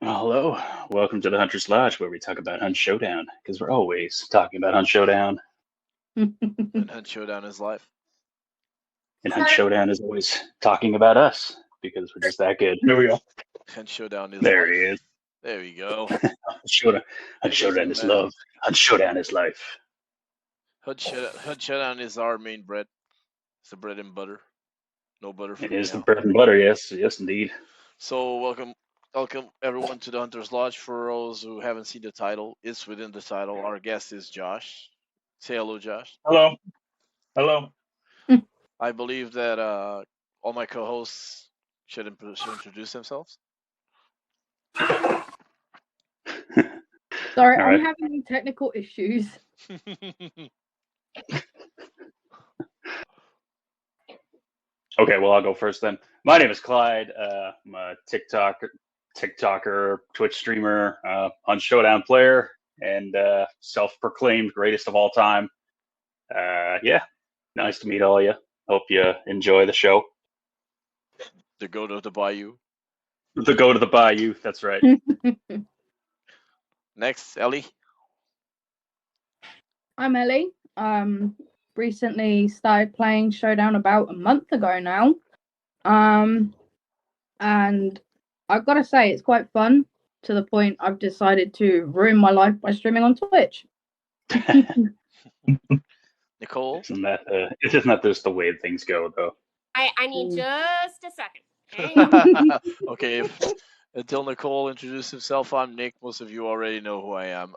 Hello, welcome to the Hunter's Lodge, where we talk about Hunt Showdown, because we're always talking about Hunt Showdown, And Hunt Showdown is live. and Hunt Showdown is always talking about us, because we're just that good. There we go. Hunt Showdown is There life. he is. There we go. Hunt Showdown is love. Hunt Showdown is life. Hunt Showdown is our main bread. It's the bread and butter. No butter for It me is now. the bread and butter, yes, indeed. So welcome everyone to the Hunter's Lodge. For those who haven't seen the title, it's within the title. Our guest is Josh. Say hello, Josh. Hello. Hello. I believe that all my co-hosts should introduce themselves. Sorry, All I'm right. having technical issues. Okay, well, I'll go first then. My name is Clyde. I'm a TikToker, Twitch streamer, Hunt Showdown player, and self-proclaimed greatest of all time. Yeah, nice to meet all of you. Hope you enjoy the show. The goat of the bayou. The go to the bayou, that's right. Next, Ellie. I'm Ellie. Recently started playing Showdown about a month ago now. And I've got to say it's quite fun, to the point I've decided to ruin my life by streaming on Twitch. Nicole. Isn't that just the way things go, though? I need just a second. Okay, until Nicole introduced himself, I'm Nick. Most of you already know who I am.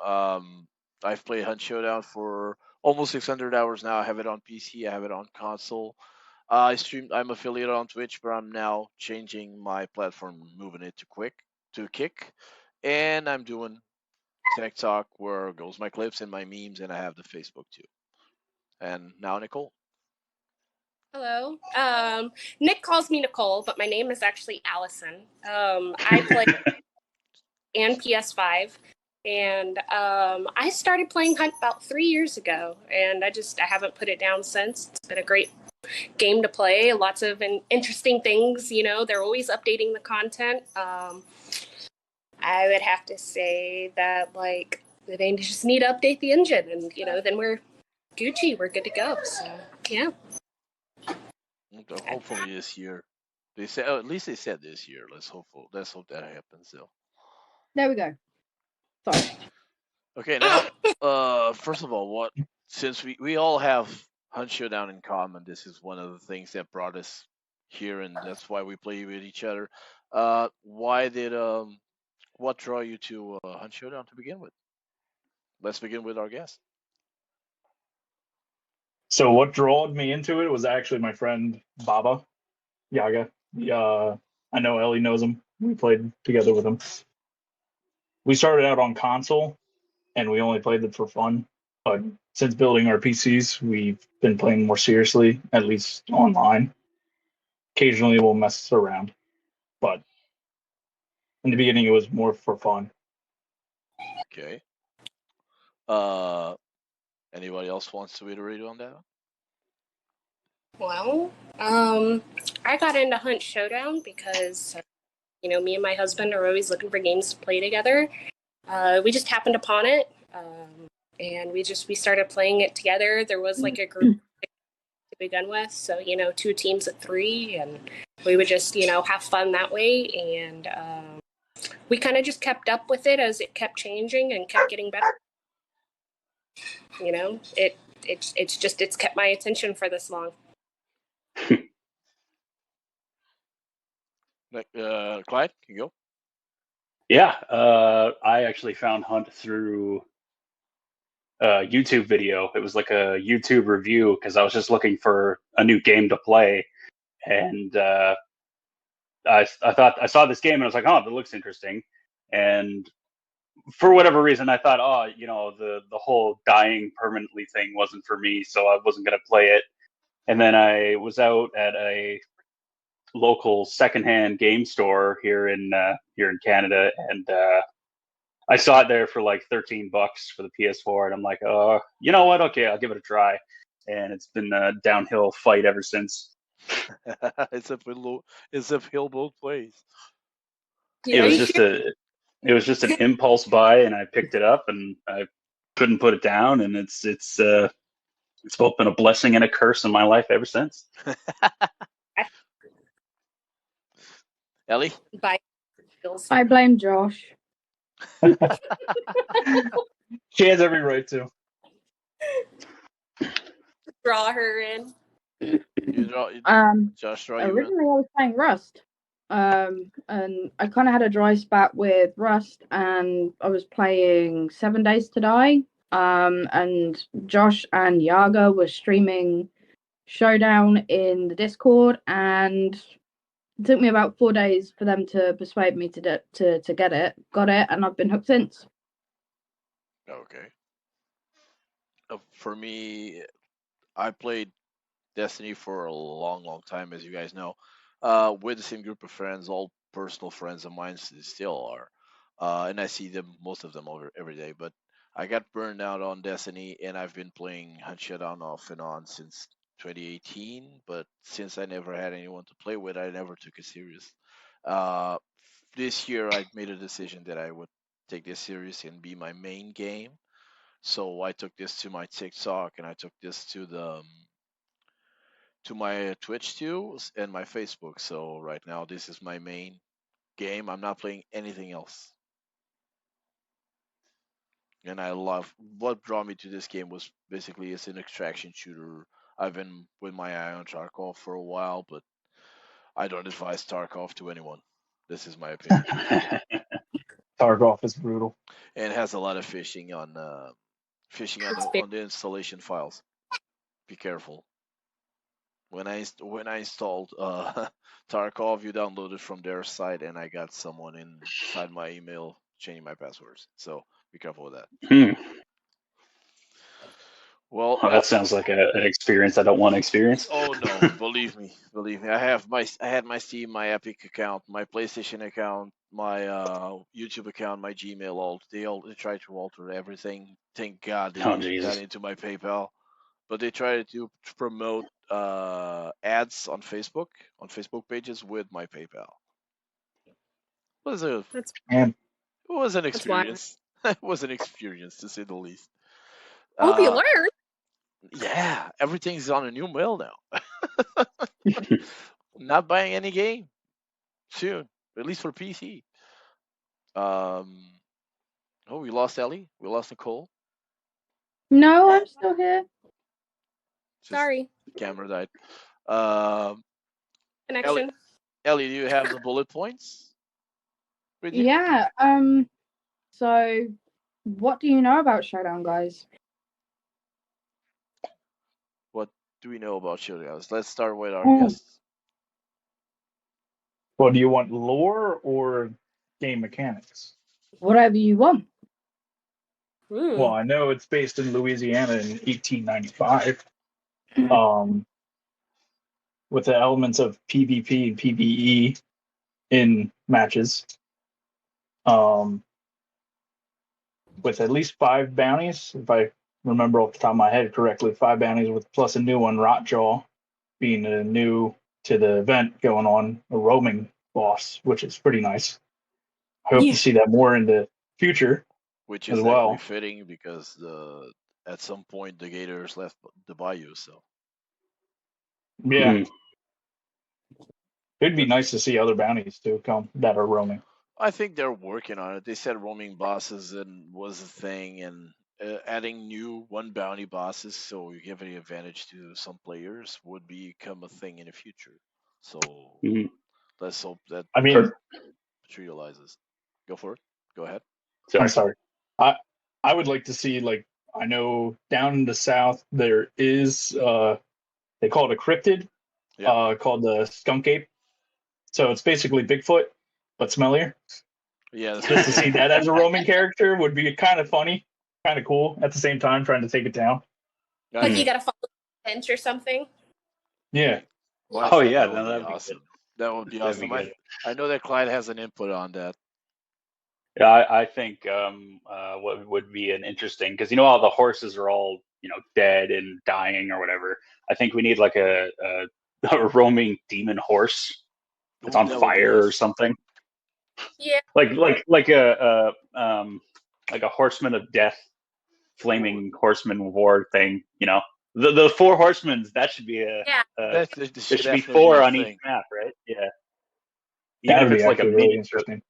I've played Hunt Showdown for almost 600 hours now. I have it on PC. I have it on console. I'm affiliated on Twitch, but I'm now changing my platform, moving it to Kick, and I'm doing TikTok where goes my clips and my memes, and I have the Facebook too. And now Nicole. Hello. Nick calls me Nicole, but my name is actually Allison. I play and PS5, and I started playing Hunt about 3 years ago, and I haven't put it down since. It's been a great game to play. Lots of interesting things. They're always updating the content. I would have to say that they just need to update the engine, and then we're Gucci. We're good to go. So yeah. Hopefully this year. They said, at least they said this year. Let's hope that happens. So. There we go. Sorry. Okay, now, first of all, since we all have Hunt Showdown in common, this is one of the things that brought us here, and that's why we play with each other. What draw you to Hunt Showdown to begin with? Let's begin with our guest. So what drawed me into it was actually my friend Baba Yaga. I know Ellie knows him. We played together with him. We started out on console, and we only played it for fun. But since building our PCs, we've been playing more seriously, at least online. Occasionally, we'll mess around, but in the beginning, it was more for fun. Okay. Anybody else wants to iterate on that? Well, I got into Hunt Showdown because, me and my husband are always looking for games to play together. We just happened upon it, and we started playing it together. There was a group to begin with, so 2 teams of 3, and we would just have fun that way. And we kind of just kept up with it as it kept changing and kept getting better. It's kept my attention for this long. Clyde, can you go? Yeah, I actually found Hunt through a YouTube video. It was like a YouTube review because I was just looking for a new game to play, and I thought I saw this game and I was like, oh, that looks interesting, and for whatever reason, I thought, oh, the whole dying permanently thing wasn't for me, so I wasn't gonna play it. And then I was out at a local secondhand game store here in Canada, and I saw it there for like $13 for the PS4, and I'm like, oh, you know what? Okay, I'll give it a try. And it's been a downhill fight ever since. It's uphill both ways. It was just It was just an impulse buy, and I picked it up, and I couldn't put it down, and it's both been a blessing and a curse in my life ever since. Ellie? By skills. I blame Josh. She has every right to. Draw her in. Josh draw you in? Originally I was playing Rust. And I kind of had a dry spat with Rust, and I was playing 7 Days to Die. And Josh and Yaga were streaming Showdown in the Discord, and it took me about 4 days for them to persuade me to get it. Got it, and I've been hooked since. Okay. For me, I played Destiny for a long, long time, as you guys know, with the same group of friends, all personal friends of mine still are, and I see them, most of them, every day. But I got burned out on Destiny, and I've been playing Huntshow off and on since 2018. But since I never had anyone to play with, I never took it serious. This year, I made a decision that I would take this serious and be my main game. So I took this to my TikTok, and I took this to my Twitch too, and my Facebook. So right now, this is my main game. I'm not playing anything else. And I love what brought me to this game was basically it's an extraction shooter. I've been with my eye on Tarkov for a while, but I don't advise Tarkov to anyone. This is my opinion. Tarkov is brutal. And it has a lot of phishing on the installation files. Be careful. When I installed Tarkov, you downloaded from their site, and I got someone inside my email changing my passwords. So be careful with that. Well, that sounds like an experience I don't want to experience. Oh no, believe me. I had my Steam, my Epic account, my PlayStation account, my YouTube account, my Gmail. They tried to alter everything. Thank God they got into my PayPal, but they tried to promote ads on Facebook pages with my PayPal. It was an experience. It was an experience, to say the least. Hope you learn. Yeah, everything's on a new mail now. Not buying any game soon, at least for PC. We lost Ellie. We lost Nicole. No, I'm still here. Sorry. Camera died. Connection. Ellie, do you have the bullet points with you? Yeah. So, what do you know about Showdown, guys? What do we know about Showdown? Let's start with our guests. Well, do you want lore or game mechanics? Whatever you want. Well, I know it's based in Louisiana in 1895. With the elements of PvP and PvE in matches. With at least 5 bounties, if I remember off the top of my head correctly, 5 bounties with plus a new one, Rotjaw, being a new to the event going on, a roaming boss, which is pretty nice. I hope to see that more in the future. Which is actually fitting because at some point the Gators left the bayou, so. Yeah. It'd be nice to see other bounties too come that are roaming. I think they're working on it. They said roaming bosses was a thing, and adding new 1 bounty bosses so you give any advantage to some players would become a thing in the future. So let's hope that materializes. Go for it. Go ahead. I'm sorry. I would like to see, like, I know down in the south there is they call it a cryptid, called the skunk ape. So it's basically Bigfoot, but smellier. Yeah. Just to see that as a roaming character would be kind of funny, kind of cool. At the same time, trying to take it down. Like you gotta follow the bench or something. Yeah. That would be awesome. That would be awesome. I know that Clyde has an input on that. Yeah, I think what would be an interesting, because all the horses are all dead and dying or whatever. I think we need like a roaming demon horse. It's on fire or something. Yeah. like a horseman of death, flaming horseman war thing. You know, the four horsemen. That should be Yeah. there That should be definitely be four a on each thing. map, right? Yeah. That Even would if be it's like a actually really mini, interesting.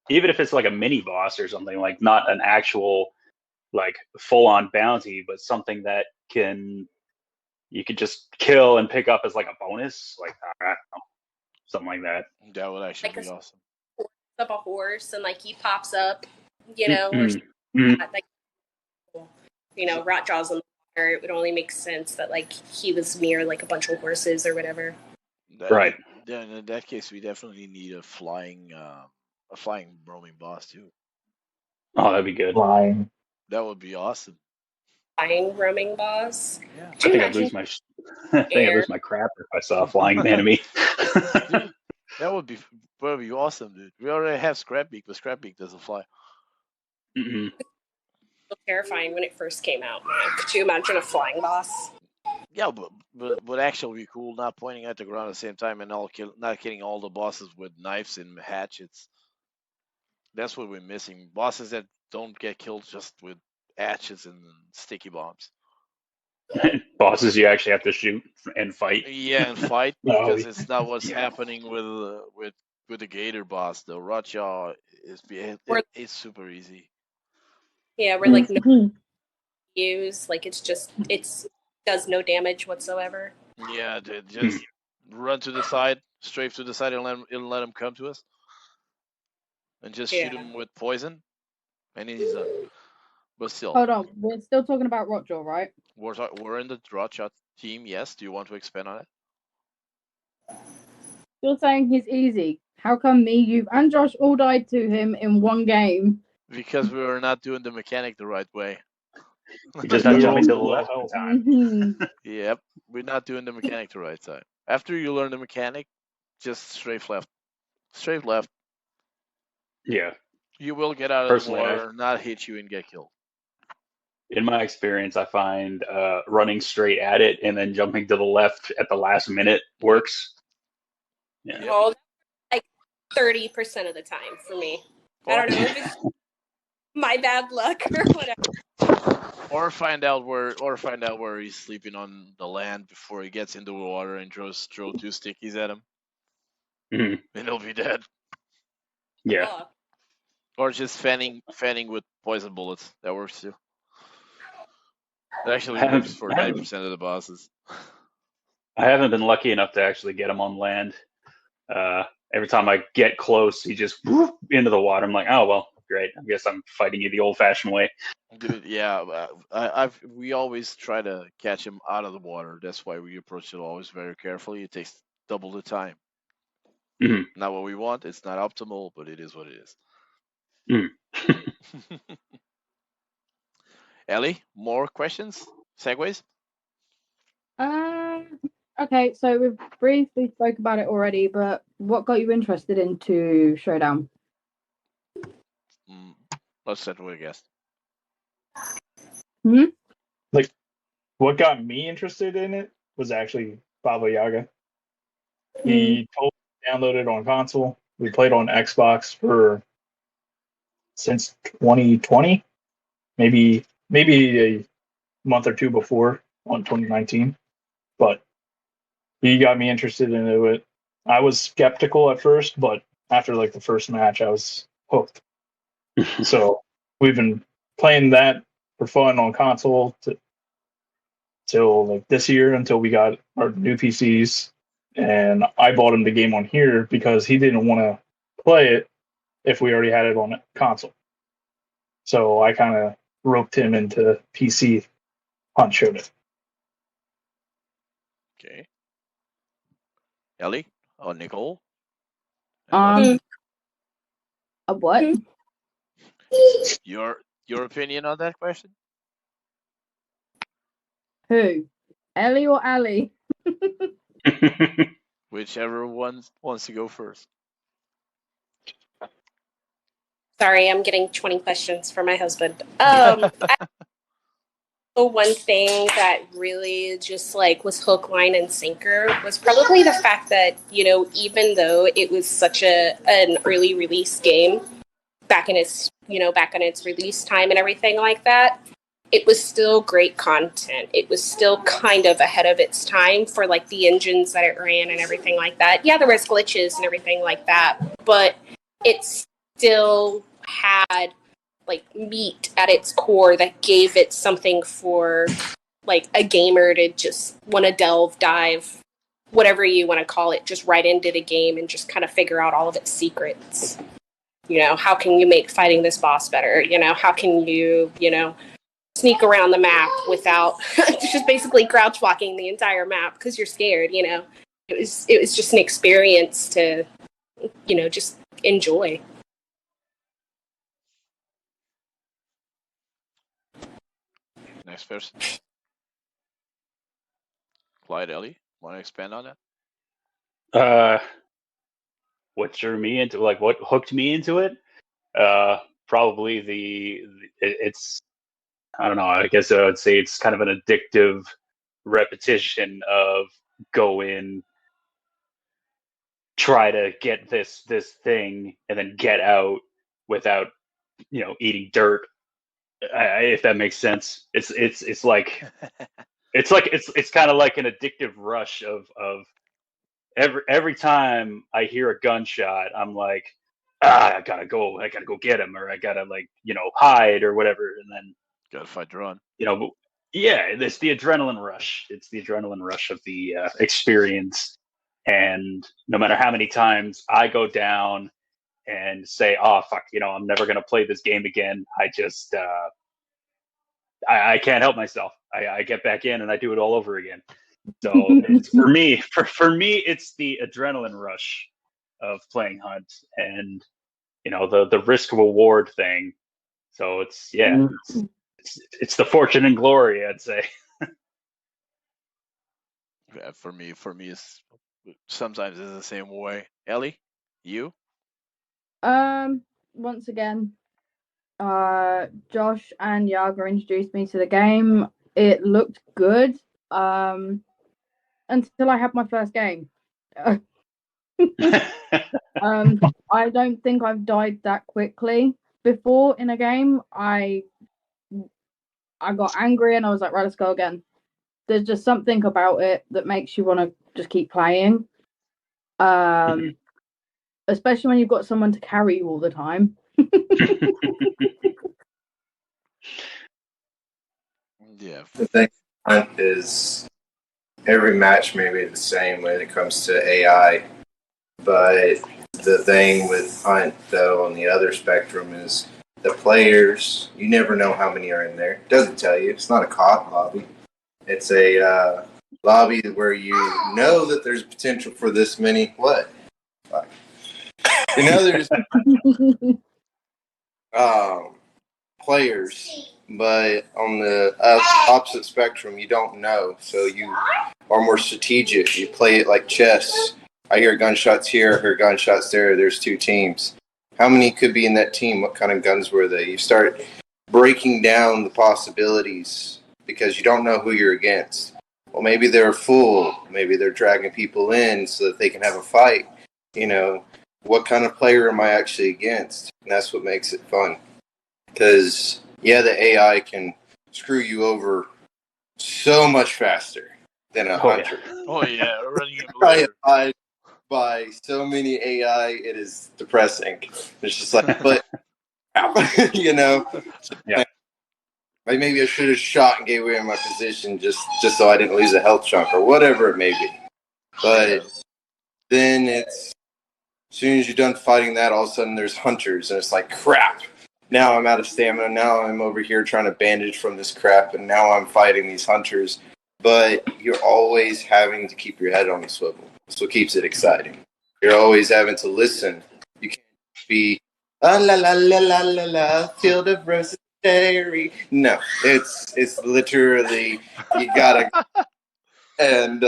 even if it's like a mini boss or something, like not an actual like full on bounty, but something that you could just kill and pick up as like a bonus, like I don't know, something like that. That would actually Like be awesome. up a horse and like he pops up, you know, or Mm-hmm. like Rotjaw's in the water. It would only make sense that like he was near like a bunch of horses or whatever. Right. Then in that case, we definitely need a flying roaming boss too. Oh, that'd be good. Flying. That would be awesome. Flying roaming boss. Yeah. I think I'd lose my crap if I saw a flying enemy. Dude, that would be awesome, dude. We already have Scrapbeak, but Scrapbeak doesn't fly. Mm-hmm. Terrifying when it first came out, man. Could you imagine a flying boss? Yeah, but actually be cool, not pointing at the ground at the same time and not killing all the bosses with knives and hatchets. That's what we're missing. Bosses that don't get killed just with hatchets and sticky bombs. Bosses you actually have to shoot and fight. Yeah, and fight No, because it's not what's yeah. happening with the Gator boss. The Rotjaw it's super easy. Yeah, we're like no use. Like it's does no damage whatsoever. Yeah, just run to the side, strafe to the side, and let him come to us, and just shoot him with poison, and he's done. But still, Hold on, we're still talking about Rotjaw, right? we're in the Rotjaw team. Yes. Do you want to expand on it? You're saying he's easy. How come me, you, and Josh all died to him in one game? Because we were not doing the mechanic the right way. You're just not We jumping to also the left low all the time. Mhm. Yep, we're not doing the mechanic the right side. After you learn the mechanic, just straight left. Straight left. Yeah. You will get out of Personally, the water, not hit you, and get killed. In my experience, I find running straight at it and then jumping to the left at the last minute works. Yeah. Yep. Well, like 30% of the time for me. I don't know if it's my bad luck or whatever. Or find out where he's sleeping on the land before he gets into the water and throw 2 stickies at him, Mhm. and he'll be dead. Yeah. Oh, Or just fanning with poison bullets. That works too. That actually works for 90% of the bosses. I haven't been lucky enough to actually get him on land. Every time I get close, he just whoop, into the water. I'm like, oh well, great. I guess I'm fighting you the old-fashioned way. Dude, yeah, we always try to catch him out of the water. That's why we approach it always very carefully. It takes double the time. Mhm. Not what we want. It's not optimal, but it is what it is. Mm. Ellie, more questions? Segways? Okay, so we've briefly spoke about it already, but what got you interested into Showdown? Let's start with a guess. Like, what got me interested in it was actually Baba Yaga. He told me to download it on console. We played on Xbox since 2020, maybe a month or two before on 2019. But he got me interested in it. I was skeptical at first, but after like the first match, I was hooked. So we've been playing that for fun on console till like this year until we got our new PCs. And I bought him the game on here because he didn't want to play it if we already had it on console. So I kind of roped him into PC. Huntshow it. Okay. Ellie or Nicole? A what? Your opinion on that question? Who? Ellie or Ali? Whichever one wants to go first. sorry, I'm getting 20 questions for my husband. the one thing that really just like was hook, line, and sinker was probably the fact that, even though it was such an early release game back in its release time and everything like that, it was still great content. It was still kind of ahead of its time for like the engines that it ran and everything like that. Yeah, there was glitches and everything like that, but it still had like meat at its core that gave it something for like a gamer to just want to dive, whatever you want to call it, just right into the game and just kind of figure out all of its secrets. How can you make fighting this boss better? How can you, sneak around the map without just basically crouch walking the entire map because you're scared. It was just an experience to, just enjoy. Next person. Clyde, Ellie, want to expand on that? What drew me into, like, what hooked me into it? Probably it's, I don't know, I guess I would say it's kind of an addictive repetition of go in, try to get this thing, and then get out without, eating dirt. If that makes sense. It's like it's kind of like an addictive rush of every time I hear a gunshot, I'm like, I gotta go get him, or I gotta, like, hide or whatever, and then Gotta fight the run. yeah, it's the adrenaline rush. It's the adrenaline rush of the experience, and no matter how many times I go down and say, oh fuck, I'm never gonna play this game again, I just I can't help myself. I get back in and I do it all over again. So it's, for me, it's the adrenaline rush of playing Hunt, and the risk reward thing. So it's the fortune and glory, I'd say. Yeah, for me, it's sometimes it's the same way. Ellie, you? Once again, Josh and Yaga introduced me to the game. It looked good. Until I had my first game. I don't think I've died that quickly before in a game. I got angry and I was like, right, let's go again. There's just something about it that makes you want to just keep playing. Especially when you've got someone to carry you all the time. Yeah. The thing is, every match may be the same when it comes to AI, but the thing with Hunt, though, on the other spectrum is the players. You never know how many are in there. It doesn't tell you. It's not a COD lobby. It's a lobby where you know that there's potential for this many. What? There's players, but on the opposite spectrum, you don't know. So you are more strategic. You play it like chess. I hear gunshots here, I hear gunshots there. There's two teams. How many could be in that team? What kind of guns were they? You start breaking down the possibilities because you don't know who you're against. Well, maybe they're full. Maybe they're dragging people in so that they can have a fight. What kind of player am I actually against? And that's what makes it fun. Because, yeah, the AI can screw you over so much faster than a hunter. Oh, yeah. Running in by so many AI, it is depressing. It's just like, but, Yeah. Like maybe I should have shot and gave away my position just so I didn't lose a health chunk or whatever it may be. But then as soon as you're done fighting that, all of a sudden there's hunters, and it's like, crap. Now I'm out of stamina. Now I'm over here trying to bandage from this crap, and now I'm fighting these hunters. But you're always having to keep your head on the swivel. That's what keeps it exciting. You're always having to listen. You can't be, la la la la la la, field of roses. No, it's literally, you gotta and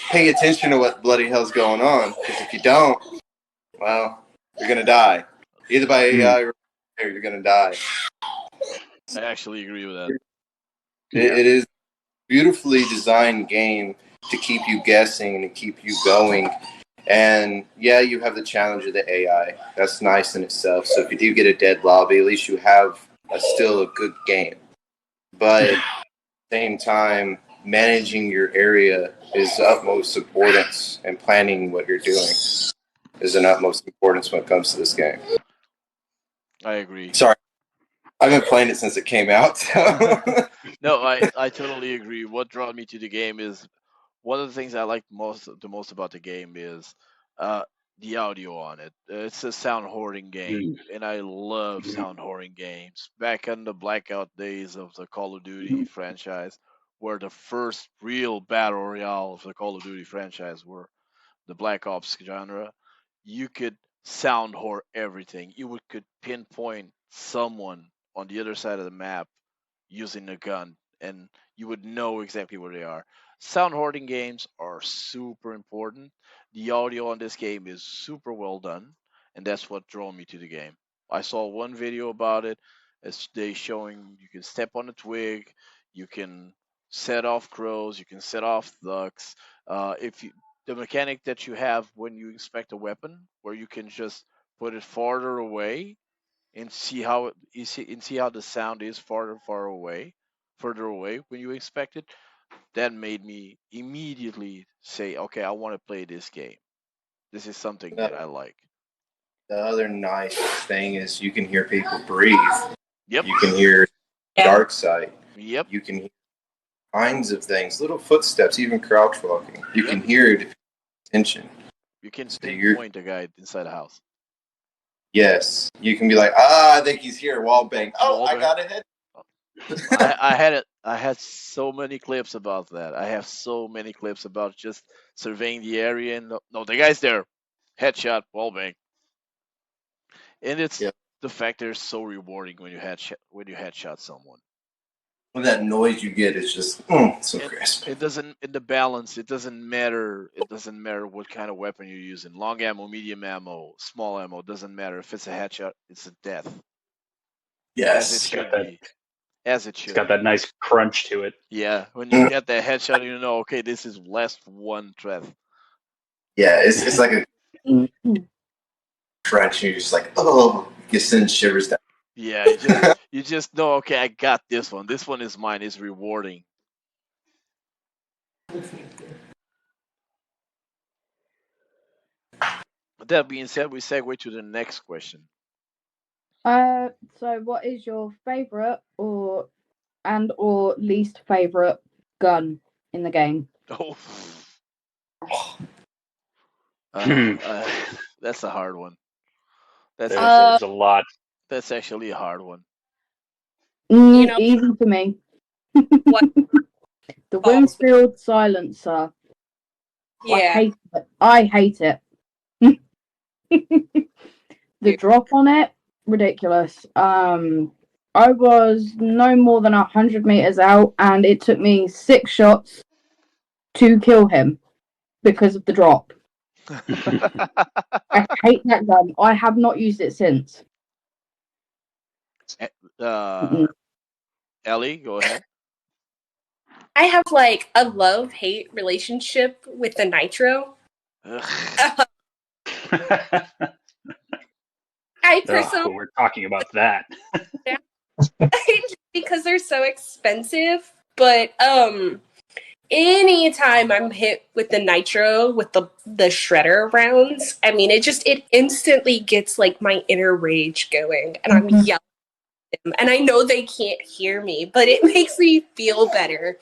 pay attention to what bloody hell's going on, because if you don't, well, you're gonna die either by AI or you're gonna die. I actually agree with that. It is a beautifully designed game to keep you guessing and to keep you going. And yeah, you have the challenge of the AI. That's nice in itself. So if you do get a dead lobby, at least you have still a good game. But at the same time, managing your area is utmost importance, and planning what you're doing is an utmost importance when it comes to this game. I agree. Sorry, I've been playing it since it came out. So. No, I totally agree. What drew me to the game is one of the things I like the most about the game is the audio on it. It's a sound hoarding game, and I love sound hoarding games. Back in the blackout days of the Call of Duty franchise, where the first real battle royale of the Call of Duty franchise were the Black Ops genre, you could sound hoard everything. Could pinpoint someone on the other side of the map using a gun, and you would know exactly where they are. Sound hoarding games are super important. The audio on this game is super well done, and that's what drew me to the game. I saw one video about it. It's they showing you can step on a twig, you can set off crows, you can set off ducks. If you the mechanic that you have when you inspect a weapon, where you can just put it farther away and see how the sound is further away when you expect it. That made me immediately say, okay, I want to play this game. This is something that I like. The other nice thing is you can hear people breathe. Yep. You can hear dark side. Yep. You can hear kinds of things, little footsteps, even crouch walking. You can hear tension. You can So pinpoint a guy inside the house. Yes, you can be like, I think he's here. Wall bang. Oh, Wall I bang. got a hit. I had so many clips about that. I have so many clips about just surveying the area and no, the guy's there. Headshot, wall bang. And it's the fact that it's so rewarding when you headshot someone. When that noise you get is just so crisp. It doesn't in the balance. It doesn't matter. It doesn't matter what kind of weapon you're using. Long ammo, medium ammo, small ammo. Doesn't matter. If it's a headshot, it's a death. Yes, as it should be. As it should. It's got that nice crunch to it. Yeah, when you get that headshot, you know, okay, this is last one threat. Yeah, it's like a crunch. You're just like, oh, you send shivers down. Yeah, you just know, okay, I got this one. This one is mine. It's rewarding. With that being said, we segue to the next question. So what is your favorite or least favorite gun in the game? Oh. That's a hard one. There's a lot. That's actually a hard one. Even for me. What? The Winfield silencer. Yeah. I hate it. The drop on it, ridiculous. I was no more than 100 meters out, and it took me 6 shots to kill him because of the drop. I hate that gun. I have not used it since. Ellie, go ahead. I have like a love-hate relationship with the nitro. I personally we're talking about that. because they're so expensive, but anytime I'm hit with the nitro with the shredder rounds, I mean it instantly gets like my inner rage going, and I'm yelling at them, and I know they can't hear me, but it makes me feel better.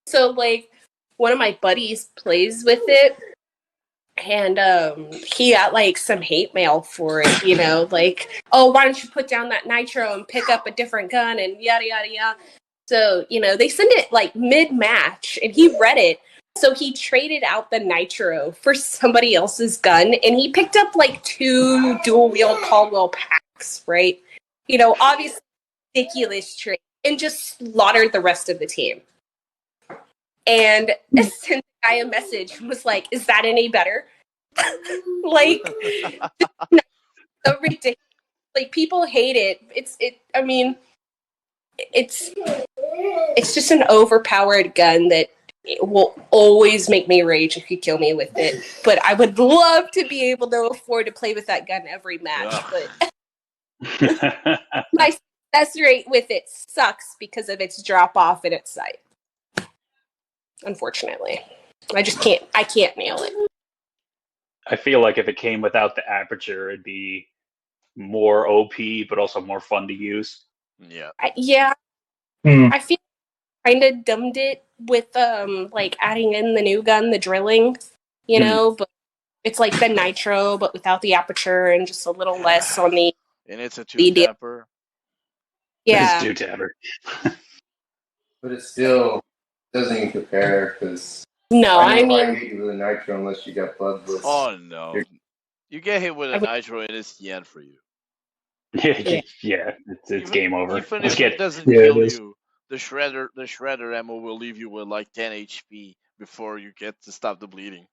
So like one of my buddies plays with it, and he got like some hate mail for it, you know, like, oh, why don't you put down that nitro and pick up a different gun and yada yada yada. So, you know, they send it like mid-match, and he read it. So he traded out the nitro for somebody else's gun, and he picked up like 2 dual-wield Caldwell packs, right? You know, obviously ridiculous trade, and just slaughtered the rest of the team. And I sent the guy a message and was like, is that any better? Like, so ridiculous. Like, people hate it. I mean, it's just an overpowered gun that will always make me rage if you kill me with it. But I would love to be able to afford to play with that gun every match. Ugh. But my success rate with it sucks because of its drop off at its sight. Unfortunately, I can't nail it. I feel like if it came without the aperture, it'd be more OP, but also more fun to use. Yeah. I feel kind of dumbed it with like adding in the new gun, the drilling, you know, but it's like the nitro, but without the aperture and just a little less on the. And it's a two-tapper. Yeah. It's two-tapper. But it still doesn't even compare because No, I I mean, hate you with a nitro unless you got bloodless. Oh no! You get hit with a nitro and it's the end for you. Yeah, it's game over. Even Let's if get it doesn't Yeah, it kill is. you, the shredder ammo will leave you with like 10 HP before you get to stop the bleeding.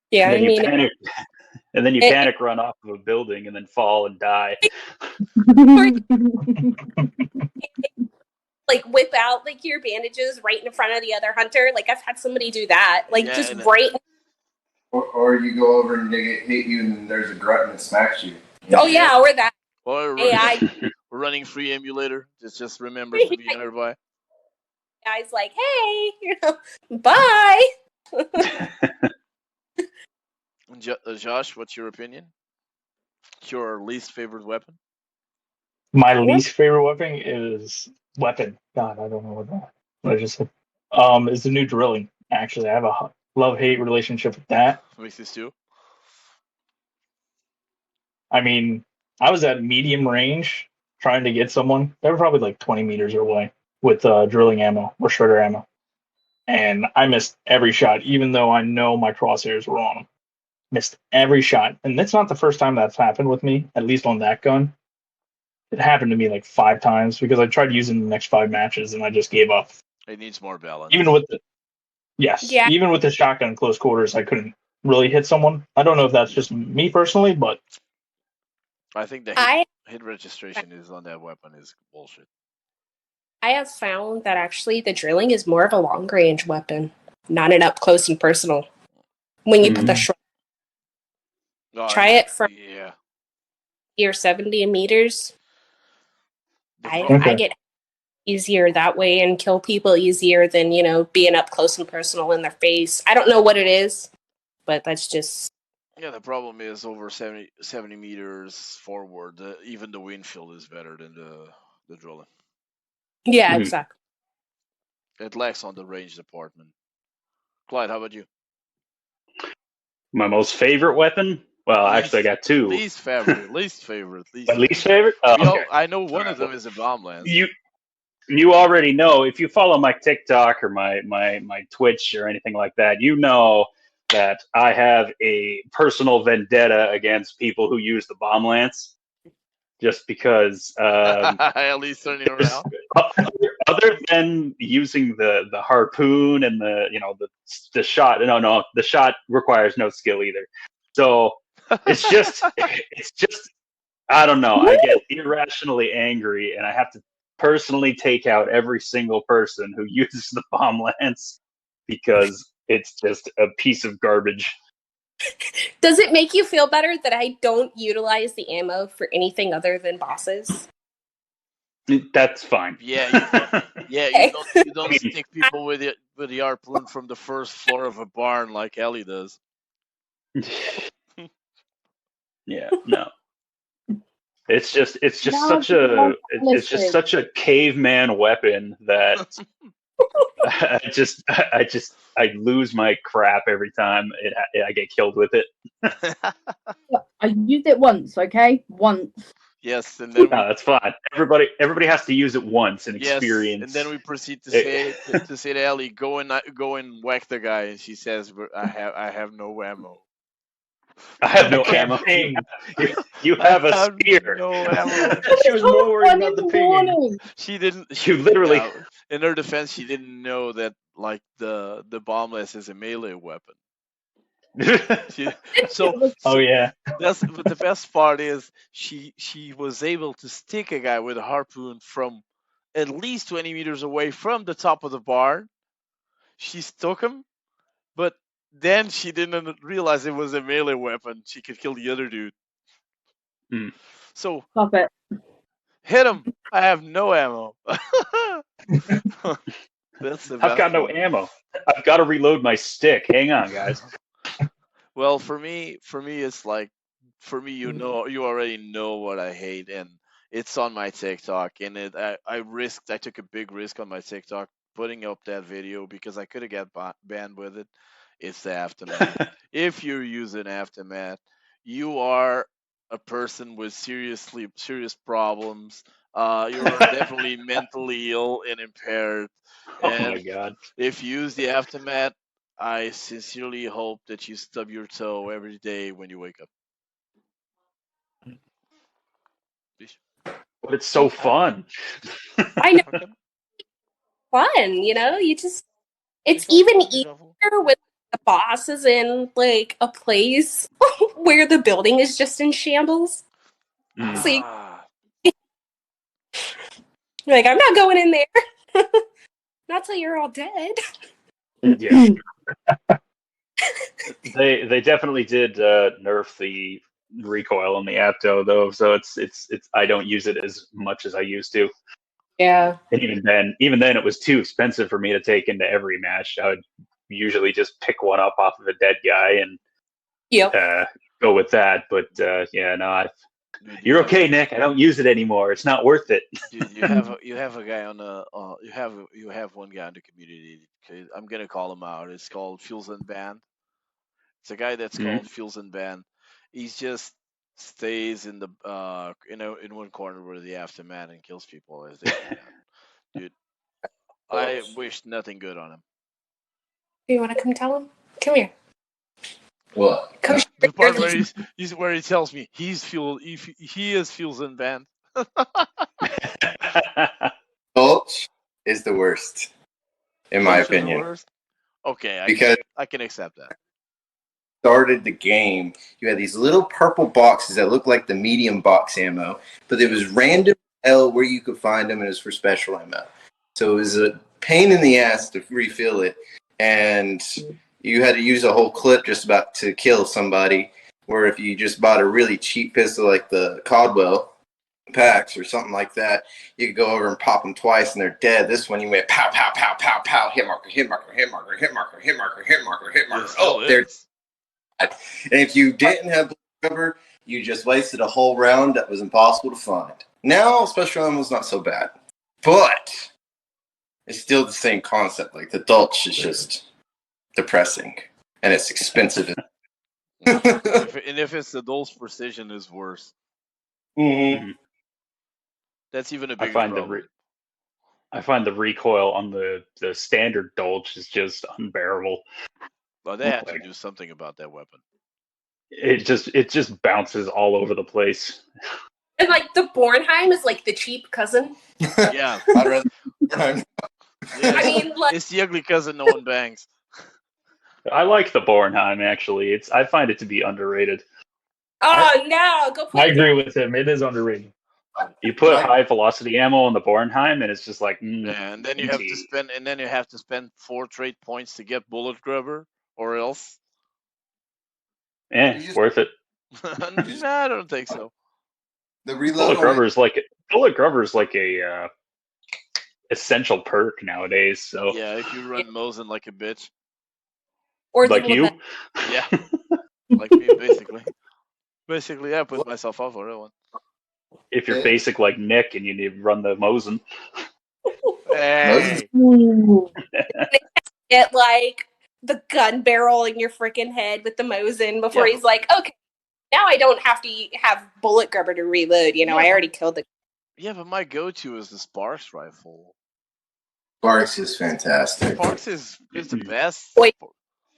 yeah, then I mean, panic, and then you panic run off of a building and then fall and die. like whip out like your bandages right in front of the other hunter. Like I've had somebody do that, like Yeah, just and- right. Or you go over and they hit you and there's a grunt and it smacks you. Oh yeah, or that Or AI running free emulator. Just remember to be nearby. guy's like, hey, you know, bye. Josh, what's your opinion? Your least favorite weapon? My least favorite weapon is weapon. God, I don't know what I just said. Is the new drilling. Actually, I have a love-hate relationship with that. Makes this too. I mean, I was at medium range trying to get someone. They were probably like 20 meters away with drilling ammo or shredder ammo. And I missed every shot, even though I know my crosshairs were on them. Missed every shot. And that's not the first time that's happened with me, at least on that gun. It happened to me like 5 times because I tried using the next 5 matches and I just gave up. It needs more balance. Even with the shotgun close quarters, I couldn't really hit someone. I don't know if that's just me personally, but I think the hit registration is on that weapon is bullshit. I have found that actually the drilling is more of a long range weapon, not an up close and personal. When you put the try it from your 70 meters. I get easier that way and kill people easier than, you know, being up close and personal in their face. I don't know what it is, but that's just. Yeah, the problem is over 70 meters forward, even the wind field is better than the drilling. Yeah, exactly. It lacks on the range department. Clyde, how about you? My most favorite weapon? Well, actually, I got 2. Least favorite. My least favorite? Okay. I know one of them is a bomb lance. You already know. If you follow my TikTok or my Twitch or anything like that, you know that I have a personal vendetta against people who use the bomb lance. Just because, at least turning around. Other than using the harpoon and the shot, no, the shot requires no skill either. So it's just I don't know. I get irrationally angry, and I have to personally take out every single person who uses the bomb lance because it's just a piece of garbage. Does it make you feel better that I don't utilize the ammo for anything other than bosses? That's fine. Yeah, you don't stick people with the harpoon from the first floor of a barn like Ellie does. Yeah, no. It's just such a caveman weapon that I lose my crap every time I get killed with it. I used it once, okay? Once. Yes, and then that's fine. Everybody has to use it once and experience. And then we proceed to say to Ellie, go and whack the guy, and she says, I have no ammo. I have no ammo. You have a spear. No ammo. She was more worried about the pinging. She didn't. You literally. In her defense, she didn't know that like the bombless is a melee weapon. Oh yeah. But the best part is she was able to stick a guy with a harpoon from at least 20 meters away from the top of the barn. She stuck him, but then she didn't realize it was a melee weapon. She could kill the other dude. Hmm. So Stop it. hit him. I have no ammo. That's the I've best got no one. ammo. I've got to reload my stick. Hang on, guys. Well, for me, it's like, for me, you already know what I hate, and it's on my TikTok. And I took a big risk on my TikTok putting up that video because I could have got banned with it. It's the aftermath. If you use an aftermath, you are a person with serious problems. You're definitely mentally ill and impaired. Oh my And god. if you use the aftermath, I sincerely hope that you stub your toe every day when you wake up. But it's so fun. I know, Okay. fun. It's even easier when the boss is in like a place where the building is just in shambles. Mm. So you're like, I'm not going in there. Not till you're all dead. Yeah. They definitely did nerf the recoil on the Apto though, so it's I don't use it as much as I used to. Yeah. And even then it was too expensive for me to take into every match. I would usually just pick one up off of a dead guy and Yep. go with that. But yeah, no, Dude, you're okay, Nick. I don't use it anymore. It's not worth it. Dude, you have a guy on the you have one guy in the community. Okay, I'm gonna call him out. It's called Fuels and Band. It's a guy that's called Fuels and Band. He's just stays in the in one corner where the aftermath and kills people as they go down. Dude, I wish nothing good on him. You want to come tell him? Come here. What? Come The part share these. where where he tells me he is Fuels and Band. Gulch is the worst, in my Gulch is the opinion. worst? Okay, Because I can accept that. started the game, you had these little purple boxes that looked like the medium box ammo, but it was random hell where you could find them, and it was for special ammo. So it was a pain in the ass to refill it, and you had to use a whole clip just about to kill somebody. Where if you just bought a really cheap pistol like the Caldwell packs or something like that, you could go over and pop them twice and they're dead. This one you went pow, pow, pow, pow, pow, hit marker, hit marker, hit marker, hit marker, hit marker, hit marker, hit marker. Oh, they're. And if you didn't have blood cover, you just wasted a whole round that was impossible to find. Now, special ammo is not so bad, but it's still the same concept. Like the Dulce is just depressing, and it's expensive. And if it's the Dulce precision is worse. Mm-hmm. That's even a bigger problem. I find the recoil on the standard Dulce is just unbearable. Well, they have to do something about that weapon. It just bounces all over the place. And like the Bornheim is like the cheap cousin. Yeah. I'd rather. Yeah, I mean, like, it's the ugly cousin no one bangs. I like the Bornheim actually. I find it to be underrated. oh no, go play. I agree with him. It is underrated. You put high velocity ammo on the Bornheim, and it's just like. Yeah, and then you have to spend 4 trade points to get Bullet Grubber, or else. Worth it. Nah, I don't think so. The reload Bullet Grubber is like a essential perk nowadays. So yeah, if you run Mosin like a bitch, or like you, yeah, like me basically, I put myself up for that one. If you're basic like Nick and you need to run the Mosin. Hey. Get like the gun barrel in your freaking head with the Mosin before he's like, okay, now I don't have to have Bullet Grubber to reload. I already killed the. Yeah, but my go-to is the Sparks rifle. Sparks is fantastic. Sparks is the best. Wait.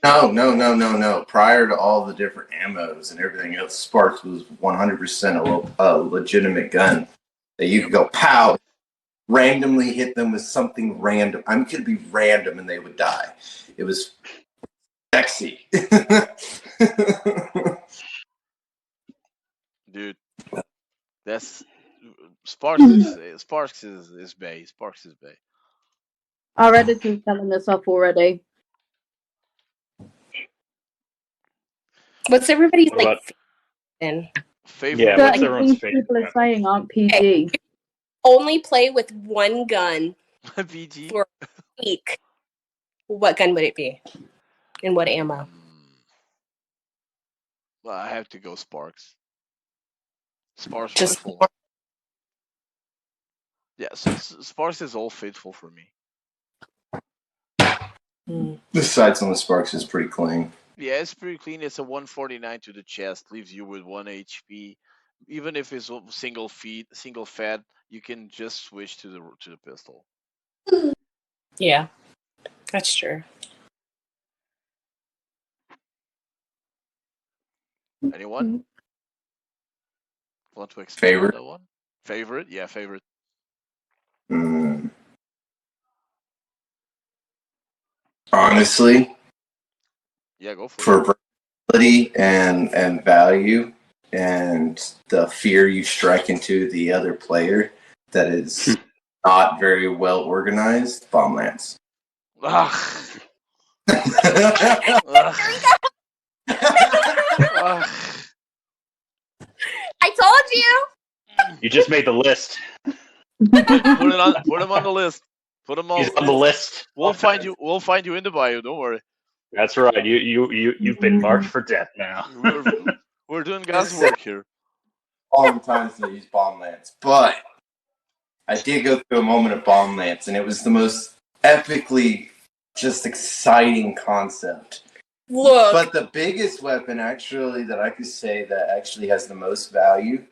No. Prior to all the different ammos and everything else, Sparks was 100% a legitimate gun that you could go pow, randomly hit them with something random. I mean, it could be random and they would die. It was sexy. Dude, that's Sparks is Bay. Sparks is Bay. Our editor's telling us off already. What's everybody's What about- in? Favorite. Yeah, what's Certain everyone's things favorite people are weapon? saying aren't PG. Only play with one gun PG. for a week. What gun would it be? And what ammo? Well, I have to go Sparks. Sparks Just rifle. Yeah, Sparks is all faithful for me. The sights on the Sparks is pretty clean. Yeah, it's pretty clean. It's a 149 to the chest, leaves you with 1 HP. Even if it's single fed, you can just switch to the pistol. yeah, that's true. Anyone want to expand Favorite? on that one? Favorite? Yeah, favorite. Honestly, Yeah, go for it. for versatility and value and the fear you strike into the other player that is not very well organized, Bomb Lance. Ugh. Ugh. Ugh. I told you. You just made the list. Put him on the list. Put him He's on the list. We'll find you in the bio. Don't worry. That's right. You've been marked for death now. We're doing God's work here. All the times that I use Bomb Lance, but I did go through a moment of Bomb Lance, and it was the most epically just exciting concept. Look. But the biggest weapon actually that I could say that actually has the most value,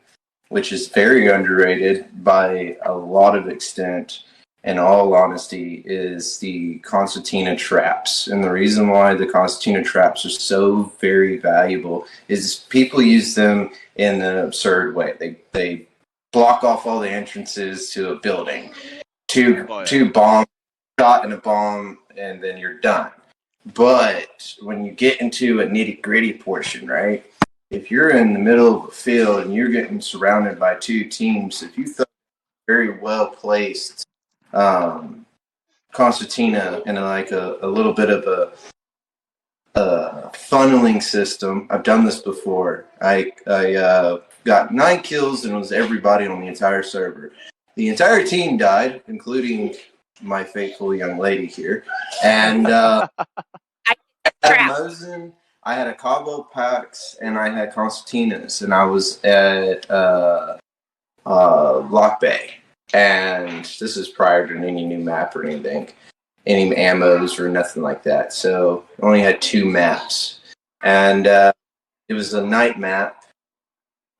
which is very underrated by a lot of extent, in all honesty, is the concertina traps. And the reason why the concertina traps are so very valuable is people use them in an absurd way. They block off all the entrances to a building. Two bombs, shot in a bomb, and then you're done. But when you get into a nitty-gritty portion, right? If you're in the middle of a field and you're getting surrounded by two teams, if you throw very well placed concertina and like a little bit of a funneling system, I've done this before. I got 9 kills and it was everybody on the entire server. The entire team died, including my faithful young lady here, and I had a Mosin, I had a Cabo Pax, and I had concertinas, and I was at Lock Bay. And this is prior to any new map or anything, any ammos or nothing like that. So I only had 2 maps, and it was a night map,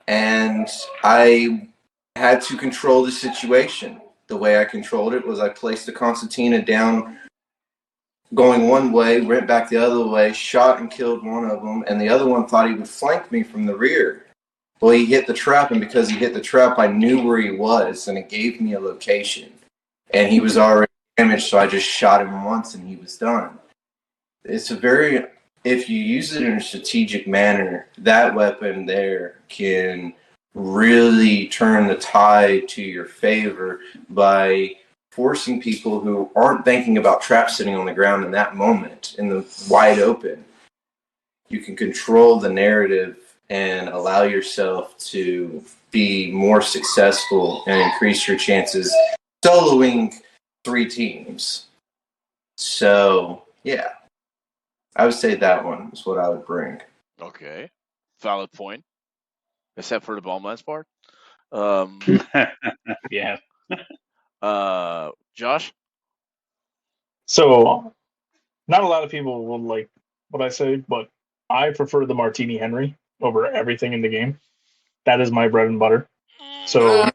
and I had to control the situation. The way I controlled it was I placed the concertina down going one way, went back the other way, shot and killed one of them, and the other one thought he would flank me from the rear. Well, he hit the trap, and because he hit the trap, I knew where he was, and it gave me a location. And he was already damaged, so I just shot him once, and he was done. It's a very, if you use it in a strategic manner, that weapon there can really turn the tide to your favor by forcing people who aren't thinking about traps sitting on the ground in that moment, in the wide open. You can control the narrative and allow yourself to be more successful and increase your chances soloing 3 teams. So, yeah. I would say that one is what I would bring. Okay. Valid point. Except for the bomb lance part. Yeah. Josh? So, not a lot of people will like what I say, but I prefer the Martini Henry over everything in the game. That is my bread and butter. So,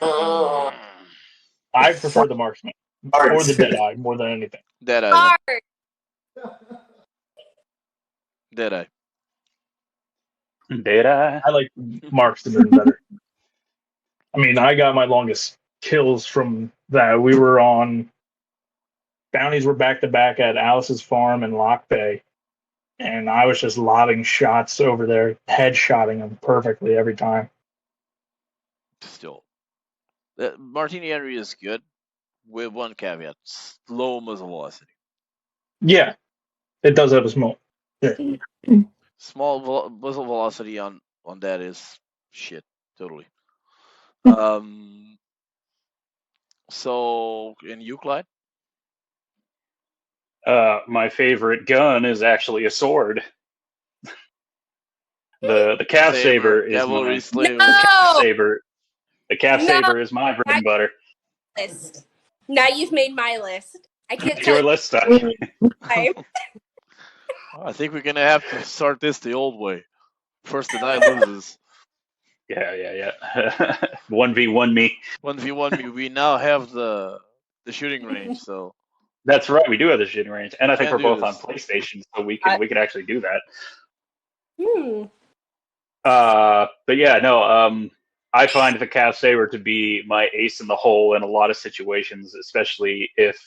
I prefer the Marksman or the Deadeye more than anything. Deadeye. Deadeye. Data. I like Marksman better. I mean, I got my longest kills from that. We were on bounties were back to back at Alice's farm and Lock Bay, and I was just lobbing shots over there, headshotting them perfectly every time. Still, Martini Henry is good, with one caveat: low muzzle velocity. Yeah, it does have a small. Yeah. Small muzzle velocity on that is shit, totally. So, in you, Clyde? My favorite gun is actually a sword. The calf saber is cavalry my slave. No! saber. The calf No! saber is my bread and butter. List. Now you've made my list. I can't It's tell your you list, Stuck. time. I think we're gonna have to start this the old way. First the die loses. Yeah. 1v1 me. 1v1 me. We now have the shooting range, so That's right. We do have the shooting range, and I think can we're do both on this. PlayStation, so we can actually do that. But yeah, no. I find the calf saber to be my ace in the hole in a lot of situations, especially if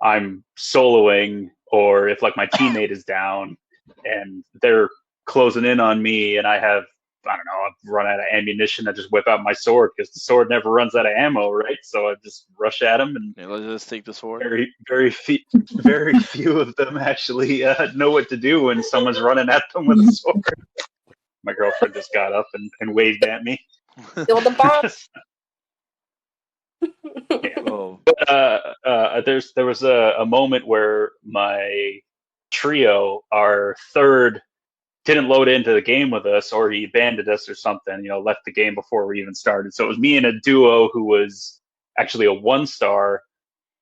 I'm soloing or if like my teammate is down and they're closing in on me and I don't know, I've run out of ammunition. I just whip out my sword because the sword never runs out of ammo, right? So I just rush at them, and let's just take the sword. very few of them actually know what to do when someone's running at them with a sword. My girlfriend just got up and waved at me. Build the bomb. Yeah. Oh. There was a moment where my trio, our third, didn't load into the game with us, or he abandoned us or something. Left the game before we even started. So it was me and a duo who was actually a 1-star,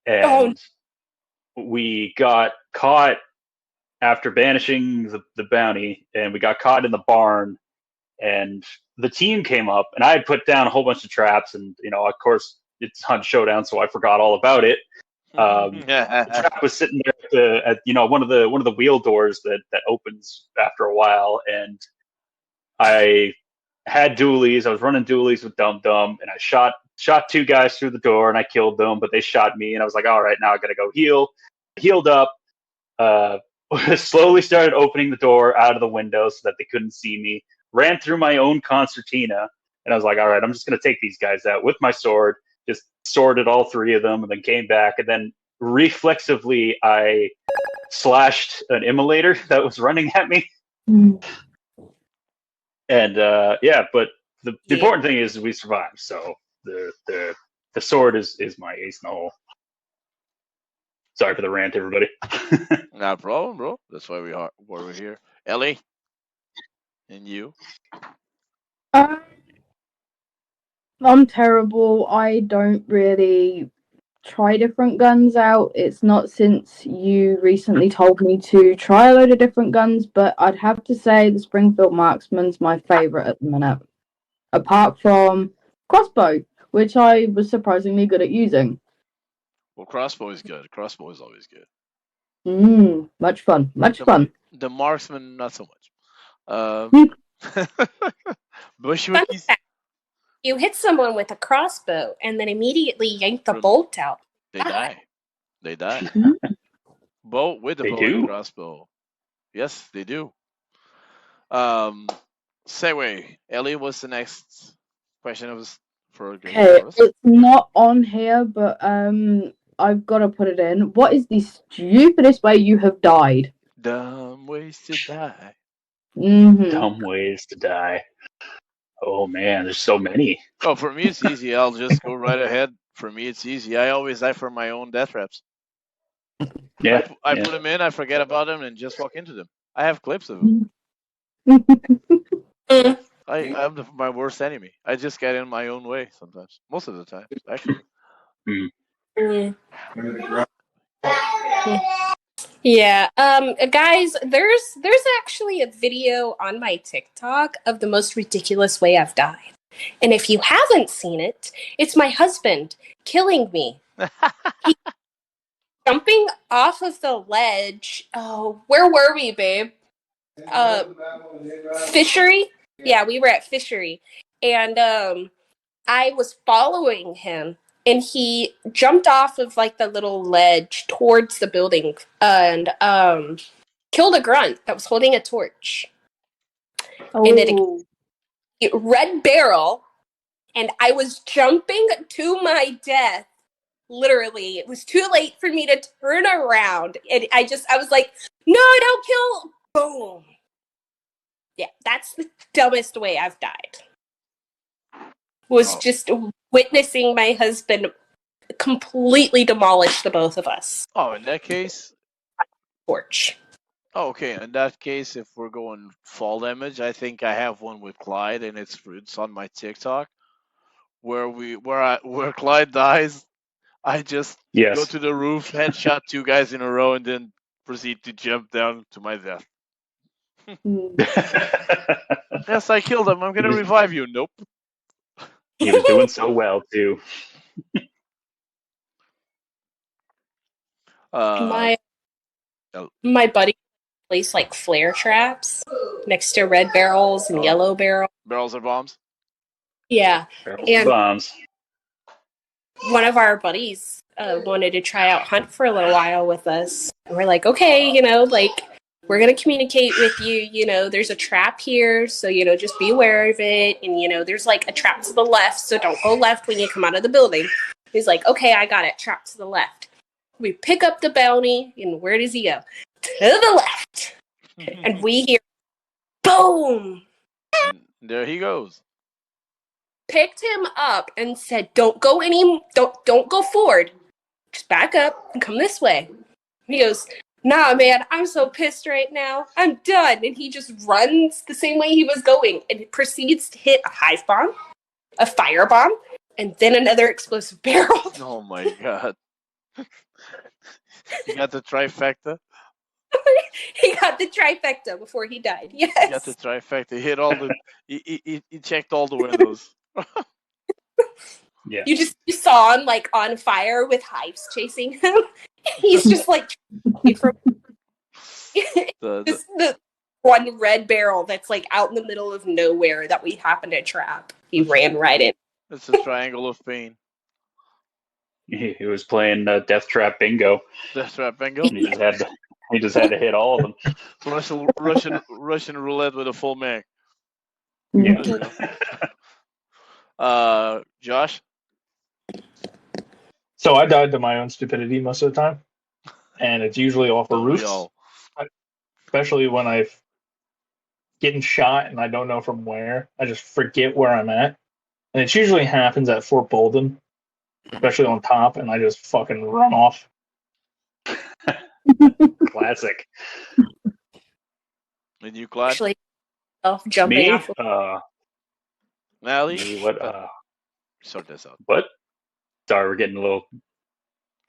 and we got caught after banishing the bounty, and we got caught in the barn. And the team came up, and I had put down a whole bunch of traps, and of course it's Hunt Showdown, so I forgot all about it. The trap was sitting there at one of the wheel doors that opens after a while, and I had dualies. I was running dualies with Dum Dum, and I shot 2 guys through the door, and I killed them, but they shot me, and I was like, all right, now I gotta go heal. Healed up. Slowly started opening the door out of the window so that they couldn't see me. Ran through my own concertina, and I was like, all right, I'm just going to take these guys out with my sword. Just sworded all 3 of them, and then came back, and then reflexively I slashed an immolator that was running at me. And yeah, but the important thing is we survived. So the sword is my ace in the hole. Sorry for the rant, everybody. No problem, bro. That's why we're here. Ellie, and you? I'm terrible. I don't really try different guns out. It's not since you recently told me to try a load of different guns, but I'd have to say the Springfield Marksman's my favourite at the minute. Apart from crossbow, which I was surprisingly good at using. Well, crossbow is good. Crossbow is always good. Much fun. Fun. The marksman, not so much. Bushwickies. You hit someone with a crossbow and then immediately yank the bolt out. They die. Bow with the bow and crossbow. Yes, they do. Segue. Ellie, what's the next question? It was for it's not on here, but I've got to put it in. What is the stupidest way you have died? Dumb ways to die. Dumb ways to die. Oh man, there's so many. Oh, for me it's easy. I'll just go right ahead. For me it's easy. I always die for my own death traps. Yeah. I put them in, I forget about them, and just walk into them. I have clips of them. I'm my worst enemy. I just get in my own way sometimes. Most of the time, actually. Yeah. Guys, there's actually a video on my TikTok of the most ridiculous way I've died. And if you haven't seen it, it's my husband killing me. He jumping off of the ledge. Oh, where were we, babe? Fishery? Yeah, we were at Fishery. And I was following him, and he jumped off of like the little ledge towards the building and killed a grunt that was holding a torch. And then a red barrel and I was jumping to my death. Literally, it was too late for me to turn around, and I was like, "No, don't kill!" Boom. Yeah, that's the dumbest way I've died. Was just witnessing my husband completely demolish the both of us. Oh, in that case. Torch. Oh, okay, in that case, if we're going fall damage, I think I have one with Clyde, and it's on my TikTok, where Clyde dies. I just go to the roof, headshot 2 guys in a row, and then proceed to jump down to my death. Yes, I killed him. I'm gonna revive you. Nope. He was doing so well too. My buddy placed like flare traps next to red barrels and yellow barrels. Barrels of bombs? Yeah. Barrels and bombs. One of our buddies wanted to try out Hunt for a little while with us. And we're like, okay, we're going to communicate with you. There's a trap here, so, just be aware of it. And, there's like a trap to the left, so don't go left when you come out of the building. He's like, okay, I got it. Trap to the left. We pick up the bounty, and where does he go? To the left. And we hear, boom! And there he goes. Picked him up and said, don't go forward. Just back up and come this way. He goes, nah, man, I'm so pissed right now. I'm done. And he just runs the same way he was going and proceeds to hit a hive bomb, a fire bomb, and then another explosive barrel. Oh my god. You got the trifecta? He got the trifecta before he died. Yes. He got the trifecta. He hit all the he checked all the windows. Yeah. You saw him like on fire with hives chasing him. He's just like the one red barrel that's like out in the middle of nowhere that we happened to trap. He ran right in. It's a triangle of pain. He was playing Death Trap Bingo. Death Trap Bingo. He just had to hit all of them. Russian roulette with a full mag. Yeah. Josh. So I died to my own stupidity most of the time, and it's usually off a roof, especially when I'm getting shot and I don't know from where. I just forget where I'm at, and it usually happens at Fort Bolden, especially on top, and I just fucking run off. Classic. And you, Clyde? Actually, jumping off. Nally? What? Sort this out. What? Sorry, we're getting a little.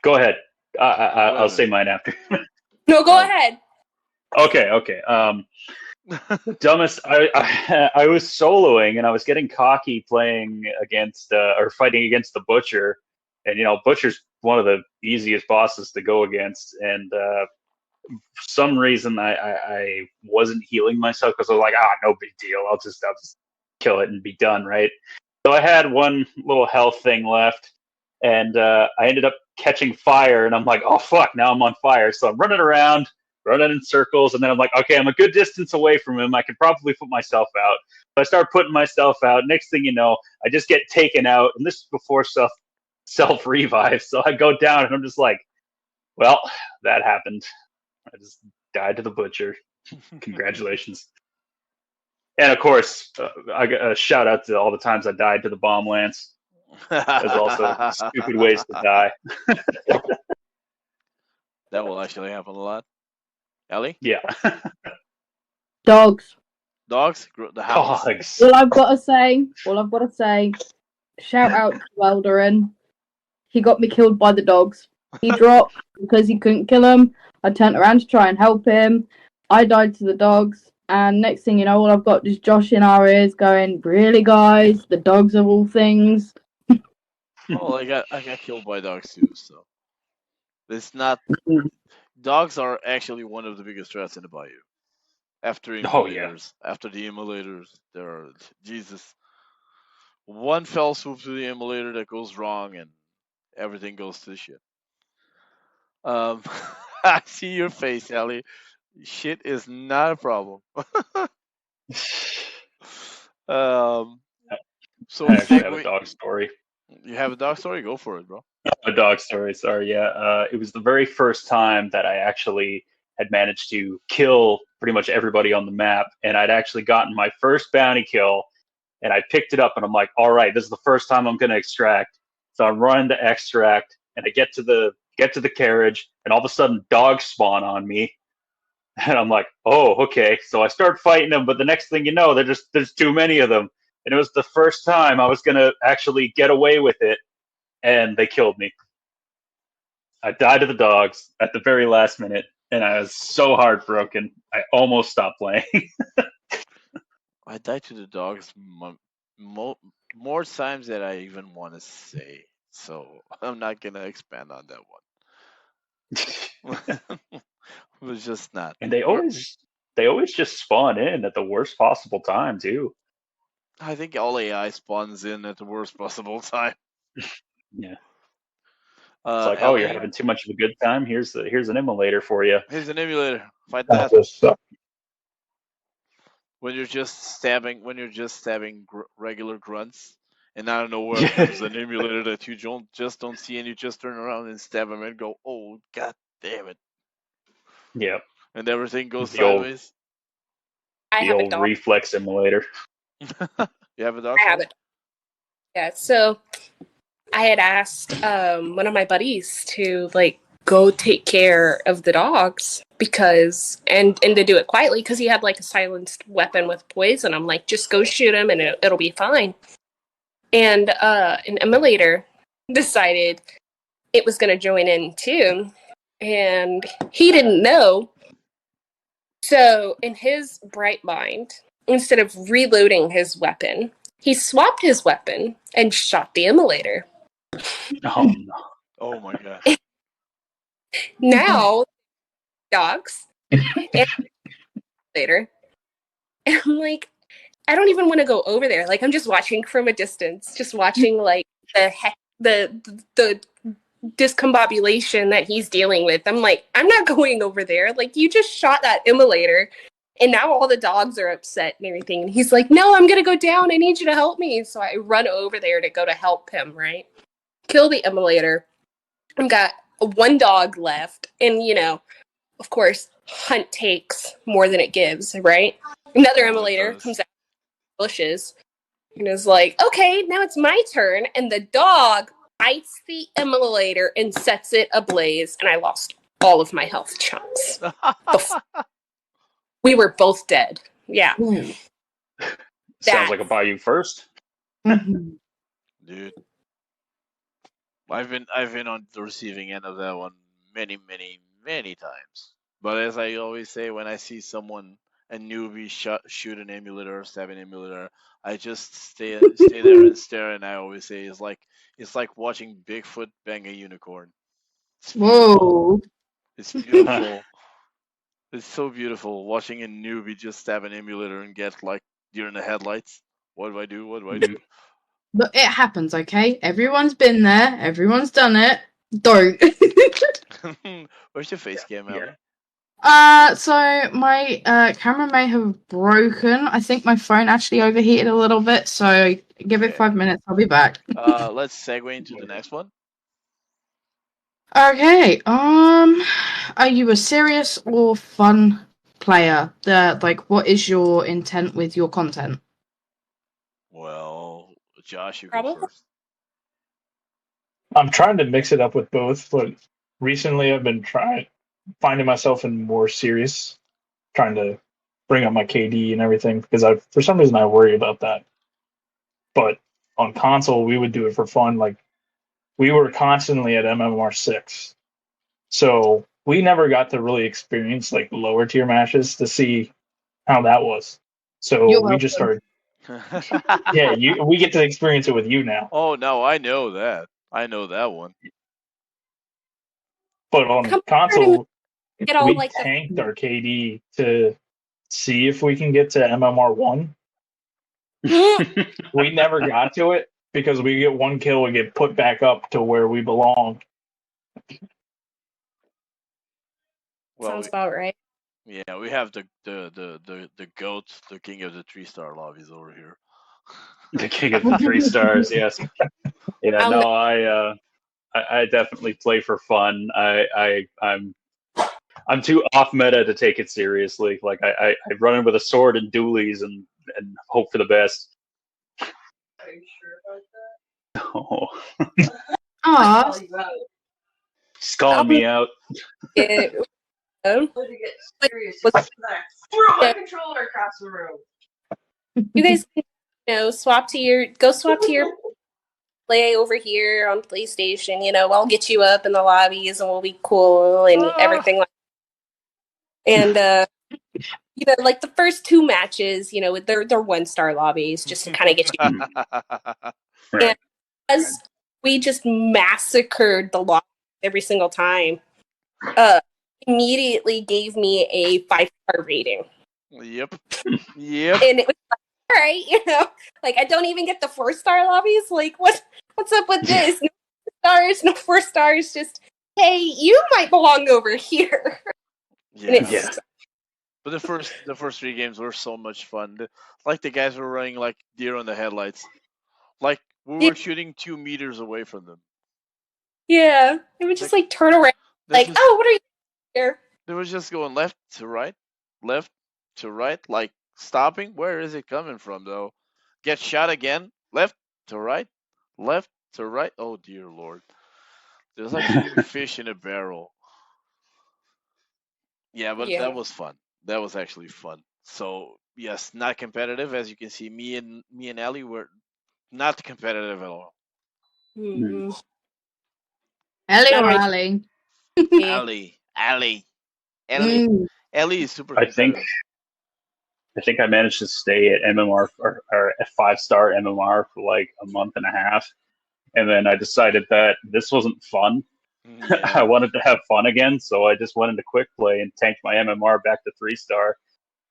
Go ahead. I'll say mine after. No, go ahead. Okay. Dumbest. I was soloing and I was getting cocky playing against or fighting against the Butcher, and Butcher's one of the easiest bosses to go against, and for some reason I wasn't healing myself because I was like, no big deal. I'll just kill it and be done, right? So I had one little health thing left, and I ended up catching fire, and I'm like, oh fuck, now I'm on fire. So I'm running around, running in circles, and then I'm like, okay, I'm a good distance away from him. I can probably put myself out. So I start putting myself out. Next thing you know, I just get taken out, and this is before self revive. So I go down, and I'm just like, well, that happened. I just died to the Butcher. Congratulations. And of course, I got a shout out to all the times I died to the Bomb Lance. There's also stupid ways to die. That will actually happen a lot. Ellie? Yeah. Dogs. Dogs? The house. Dogs. All I've got to say, shout out to Welderin. He got me killed by the dogs. He dropped because he couldn't kill him. I turned around to try and help him. I died to the dogs. And next thing you know, all I've got is Josh in our ears going, really, guys? The dogs of all things? Oh, I got killed by dogs too, so. It's not... Dogs are actually one of the biggest threats in the bayou. After emulators. Oh, yeah. After the emulators, there are... Jesus. One fell swoop to the emulator that goes wrong, and everything goes to shit. I see your face, Ellie. Shit is not a problem. So I actually have a dog story. You have a dog story? Go for it, bro. A dog story, sorry. Yeah, it was the very first time that I actually had managed to kill pretty much everybody on the map, and I'd actually gotten my first bounty kill, and I picked it up, and I'm like, all right, this is the first time I'm going to extract. So I'm running to extract, and I get to the carriage, and all of a sudden dogs spawn on me, and I'm like, oh, okay. So I start fighting them, but the next thing you know, there's too many of them, and it was the first time I was going to actually get away with it, and they killed me. I died to the dogs at the very last minute, and I was so heartbroken. I almost stopped playing. I died to the dogs more times than I even want to say. So I'm not gonna expand on that one. It was just not. And they always just spawn in at the worst possible time too. I think all AI spawns in at the worst possible time. Yeah. It's like, oh, you're having too much of a good time. Here's an immolator for you. Here's an emulator. Fight That that. just sucks. When you're just stabbing regular grunts, and out of nowhere comes an emulator that you don't see, and you just turn around and stab him and go, oh god damn it. Yeah. And everything goes The sideways. I have a dog. reflex immolator. You have a dog? I have it. Yeah, so I had asked one of my buddies to go take care of the dogs because and to do it quietly because he had a silenced weapon with poison. I'm like, just go shoot him and it'll be fine. And an emulator decided it was going to join in too, and he didn't know. So in his bright mind, instead of reloading his weapon, he swapped his weapon and shot the emulator. Oh no. Oh my god. Now, dogs and later, and I'm like, I don't even want to go over there. I'm just watching from a distance, just watching the discombobulation that he's dealing with. I'm like, I'm not going over there. You just shot that emulator, and now all the dogs are upset and everything. And he's like, no, I'm gonna go down. I need you to help me. So I run over there to go to help him. Right, kill the emulator. I've got one dog left, and of course, hunt takes more than it gives, right? Another emulator comes out of the bushes and is like, okay, now it's my turn. And the dog bites the emulator and sets it ablaze, and I lost all of my health chunks. We were both dead. Yeah. Sounds like a Bayou first. Dude. I've been on the receiving end of that one many times. But as I always say, when I see someone, a newbie, shoot an emulator or stab an emulator, I just stay there and stare. And I always say it's like watching Bigfoot bang a unicorn. Whoa! It's beautiful. It's so beautiful watching a newbie just stab an emulator and get deer in the headlights. What do I do? What do I do? But it happens, okay? Everyone's been there. Everyone's done it. Don't. Where's your face cam, Ellie? So my camera may have broken. I think my phone actually overheated a little bit, so give it 5 minutes, I'll be back. Let's segue into the next one. Okay. Are you a serious or fun player? What is your intent with your content? Well, Josh, you go first. I'm trying to mix it up with both, but recently I've been finding myself in more serious, trying to bring up my KD and everything because for some reason I worry about that. But on console, we would do it for fun. We were constantly at MMR6, so we never got to really experience lower tier matches to see how that was. So we just started. Yeah, we get to experience it with you now. Oh no, I know that. I know that one. But on console, we tanked our KD to see if we can get to MMR1. We never got to it because we get one kill, we get put back up to where we belong. Well, sounds about right. Yeah, we have the goat, the king of the 3-star lobbies over here. The king of the 3 stars. Yes. Yeah. I'll No, I definitely play for fun. I'm too off meta to take it seriously. Like I run in with a sword and dualies and hope for the best. Are you sure about Oh, Aw, that? she's calling me out. get To get serious. What's- Throw my controller across the room. you guys can, swap to your play over here on PlayStation. I'll get you up in the lobbies and we'll be cool and everything like. And like the first 2 matches, they're 1-star lobbies just to kind of get you. Right. As we just massacred the lobby every single time, immediately gave me a 5-star rating. Yep. And it was like, all right, like I don't even get the 4-star lobbies. Like what's up with this? No stars, no 4 stars. Just hey, you might belong over here. Yeah. But the first 3 games were so much fun. Like the guys were running like deer on the headlights. Like we were shooting 2 meters away from them. Yeah, it would just like turn around, like, oh, what are you here? They was just going left to right, like stopping. Where is it coming from though? Get shot again. Left to right, left to right. Oh dear lord, there's like shooting fish in a barrel. Yeah, but that was fun. That was actually fun. So yes, not competitive as you can see. Me and Ellie were not competitive at all. Mm-hmm. Ellie or Ali? Ellie Mm. is super I competitive. think I managed to stay at MMR or a 5-star MMR for like a month and a half, and then I decided that this wasn't fun. Yeah. I wanted to have fun again, so I just went into quick play and tanked my MMR back to 3-star,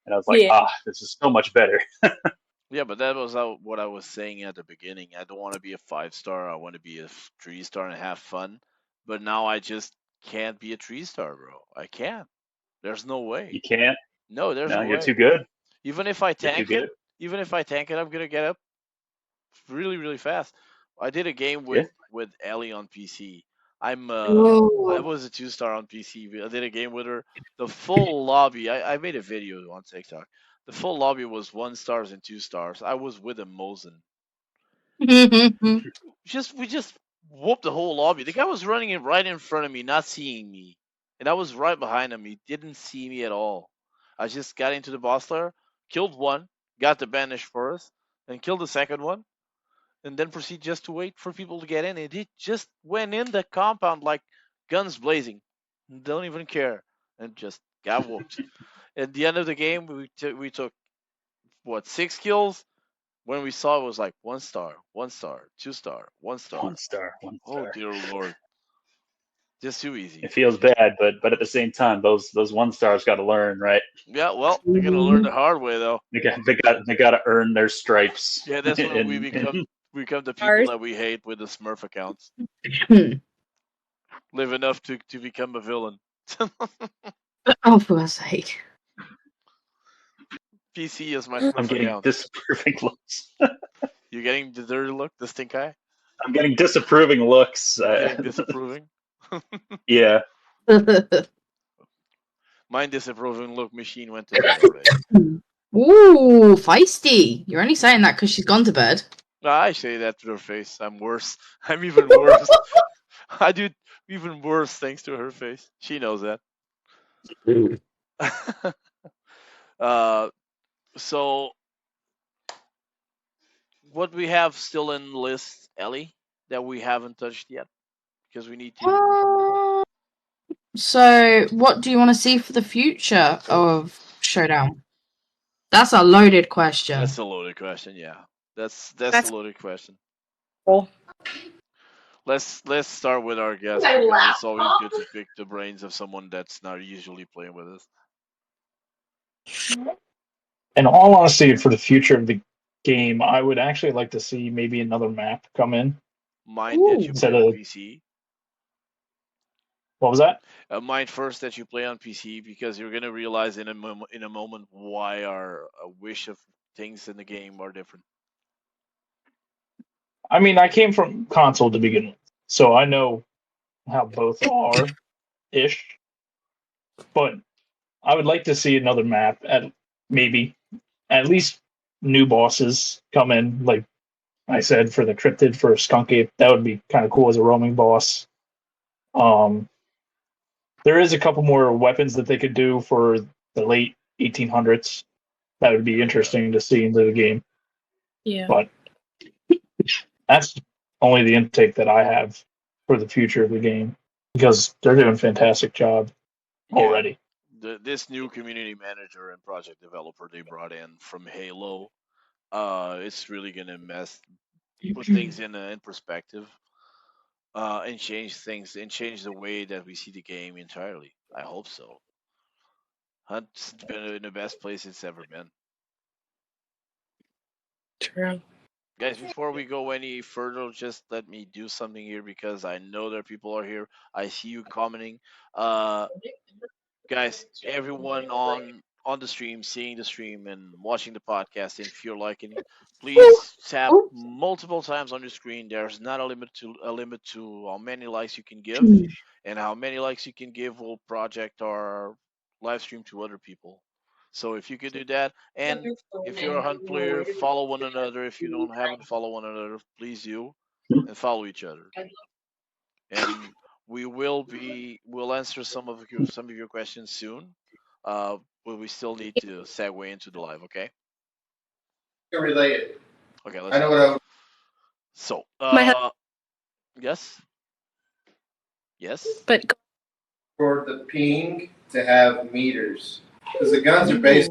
and I was like, this is so much better. Yeah, but that was what I was saying at the beginning. I don't want to be a 5-star. I want to be a 3-star and have fun. But now I just can't be a 3-star, bro. I can't. There's no way. You can't. No, there's no you're way. too good. Even if I tank good. I'm gonna get up really, really fast. I did a game with Ellie on PC. I was a 2-star on PC. I did a game with her. The full lobby. I made a video on TikTok. The full lobby was 1 stars and 2 stars. I was with a Mosin. We just whooped the whole lobby. The guy was running it right in front of me, not seeing me, and I was right behind him. He didn't see me at all. I just got into the boss lair, killed one, got the banish first, and killed the second one, and then proceed just to wait for people to get in. And he just went in the compound like guns blazing, don't even care, and just got whooped. At the end of the game, we took what 6 kills. When we saw it was like 1 star, 1 star, 2 star, 1 star. 1 star, 1 star. Oh dear lord, just too easy. It feels bad, but at the same time, those 1 stars got to learn, right? Yeah, well, they're gonna learn the hard way though. They got to earn their stripes. Yeah, that's when we become the people that we hate with the Smurf accounts. Live enough to become a villain. Oh, for God's sake. PC is my Smurf I'm getting account. disapproving looks. You're getting the dirty look, the stink eye? I'm getting disapproving looks. Getting disapproving? Yeah. My disapproving look machine went to bed already. Ooh, feisty. You're only saying that because she's gone to bed. I say that to her face. I'm worse. I'm even worse. I do even worse thanks to her face. She knows that. So what we have still in the list, Ellie, that we haven't touched yet because we need to. So what do you want to see for the future of Showdown? That's a loaded question. That's a loaded question. Yeah, that's a loaded question. Cool. Let's start with our guest because it's always good to pick the brains of someone that's not usually playing with us. In all honesty, for the future of the game, I would actually like to see maybe another map come in. Mind that you play on PC. What was that? Mind first that you play on PC because you're gonna realize in a moment why our wish of things in the game are different. I mean, I came from console to begin with, so I know how both are ish. But I would like to see another map at maybe at least new bosses come in. Like I said, for the cryptid for Skunk Ape, that would be kind of cool as a roaming boss. Um, there is a couple more weapons that they could do for the late 1800s. That would be interesting to see into the game. Yeah. But that's only the intake that I have for the future of the game because they're doing a fantastic job already. This new community manager and project developer they brought in from Halo, it's really gonna put things in perspective, and change things and change the way that we see the game entirely. I hope so. Hunt's been in the best place it's ever been. True. Guys, before we go any further, just let me do something here because I know there people are here. I see you commenting. Uh, guys, everyone on the stream, seeing the stream and watching the podcast, and if you're liking, please tap multiple times on your screen. There's not a limit to how many likes you can give, and how many likes you can give will project our live stream to other people. So if you could do that, and if you're a hunt player, follow one another. If you don't haven't follow one another, please do, and follow each other. And we'll answer some of your questions soon. But we still need to segue into the live, okay? Related. Okay, I let's know go. what I was So, My yes, yes. But for the ping to have meters because the guns are based.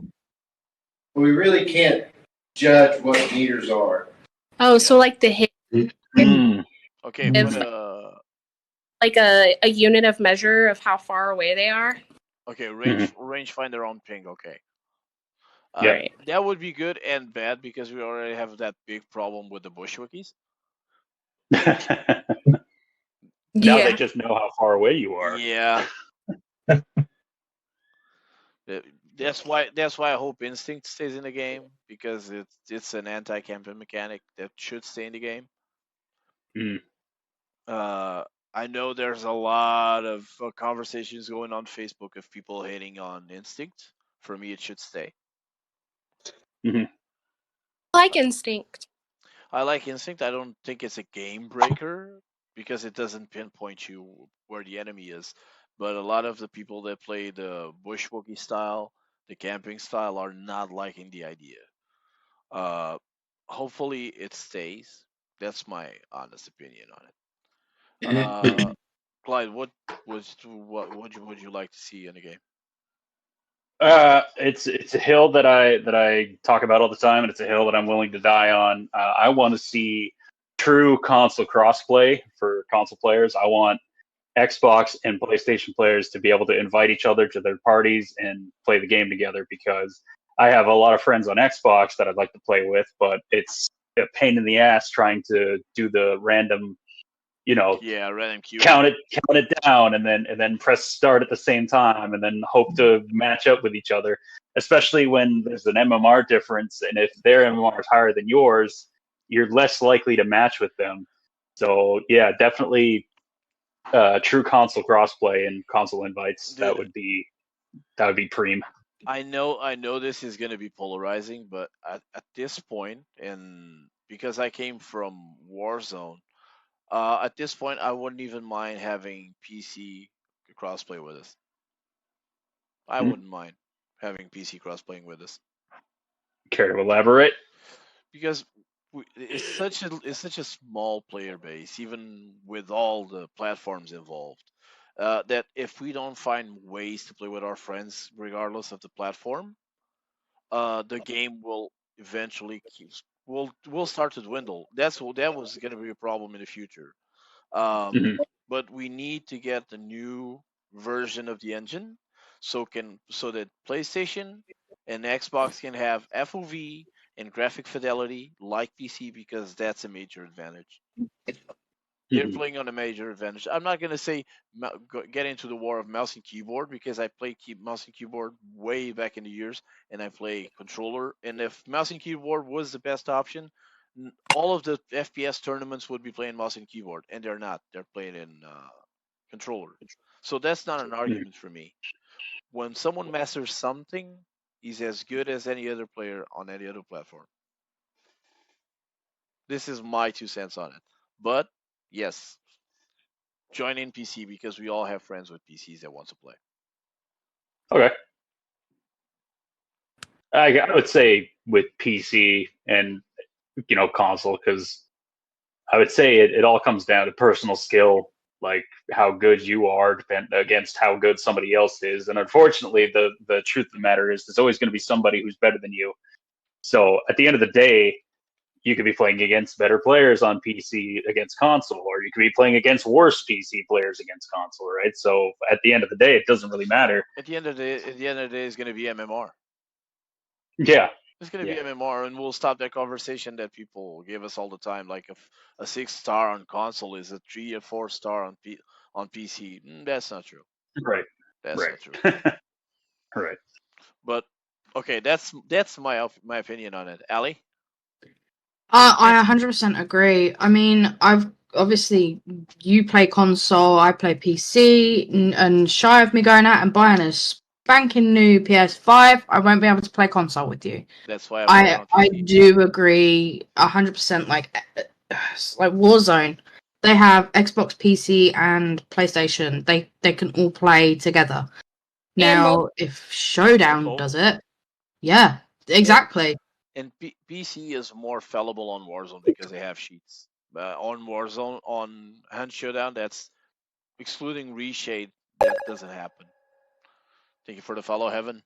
We really can't judge what meters are. so like the hit, Okay, If- but like a unit of measure of how far away they are. okay, rangefinder on ping. Okay, Yeah. Right. that would be good and bad because we already have that big problem with the bushwickies. Now Yeah. they just know how far away you are. Yeah. That's why I hope instinct stays in the game because it's an anti-camping mechanic that should stay in the game. Mm. I know there's a lot of conversations going on Facebook of people hating on instinct. For me, it should stay. I like instinct. I like instinct. I don't think it's a game breaker because it doesn't pinpoint you where the enemy is. But a lot of the people that play the bushwookie style, the camping style, are not liking the idea. Uh, Hopefully it stays. That's my honest opinion on it. Clyde, what would you like to see in the game? It's a hill that I talk about all the time, and it's a hill that I'm willing to die on. I want to see true console crossplay for console players. I want Xbox and PlayStation players to be able to invite each other to their parties and play the game together because I have a lot of friends on Xbox that I'd like to play with, but it's a pain in the ass trying to do the random, Yeah, random queue. count it down and then press start at the same time and then hope to match up with each other, especially when there's an MMR difference, and if their MMR is higher than yours, you're less likely to match with them. So yeah, definitely true console crossplay and console invites. Dude, That would be preem. I know this is gonna be polarizing, but at this point, and because I came from Warzone, at this point I wouldn't even mind having PC crossplay with us. I Hmm. wouldn't mind having PC crossplaying with us Care to elaborate? because it's such a small player base, even with all the platforms involved. That if we don't find ways to play with our friends, regardless of the platform, the game will eventually will start to dwindle. That was going to be a problem in the future. Hmm. But we need to get the new version of the engine so that PlayStation and Xbox can have FOV and graphic fidelity like PC because that's a major advantage. They're Hmm. playing on a major advantage. I'm not gonna say get into the war of mouse and keyboard because I play mouse and keyboard way back in the years, and I play controller. And if mouse and keyboard was the best option, all of the FPS tournaments would be playing mouse and keyboard, and they're not. They're playing in controller. So that's not an argument for me. When someone masters something, he's as good as any other player on any other platform. This is my 2 cents on it. But yes, join in PC because we all have friends with PCs that want to play. Okay. I would say with PC and console, because I would say it all comes down to personal skill, like how good you are against how good somebody else is. And unfortunately, the truth of the matter is there's always going to be somebody who's better than you. So at the end of the day, you could be playing against better players on PC against console, or you could be playing against worse PC players against console, right? So at the end of the day, it doesn't really matter. At the end of the day, it's going to be MMR. Yeah. It's going to be MMR, and we'll stop that conversation that people give us all the time. Like if a 6-star on console is a 3 or 4-star on PC. That's not true. Right. That's right. not true. Right. But okay, that's my opinion on it. Ali? I 100% agree. I mean, obviously you play console, I play PC, and shy of me going out and buying a spanking new PS5, I won't be able to play console with you. That's why I do agree 100%. Like Warzone, they have Xbox, PC, and PlayStation. They can all play together. Now, if Showdown does it, yeah, exactly. And PC is more fallible on Warzone because they have sheets. On Warzone, on Huntshow, that's excluding reshade. That doesn't happen. Thank you for the follow, Heaven.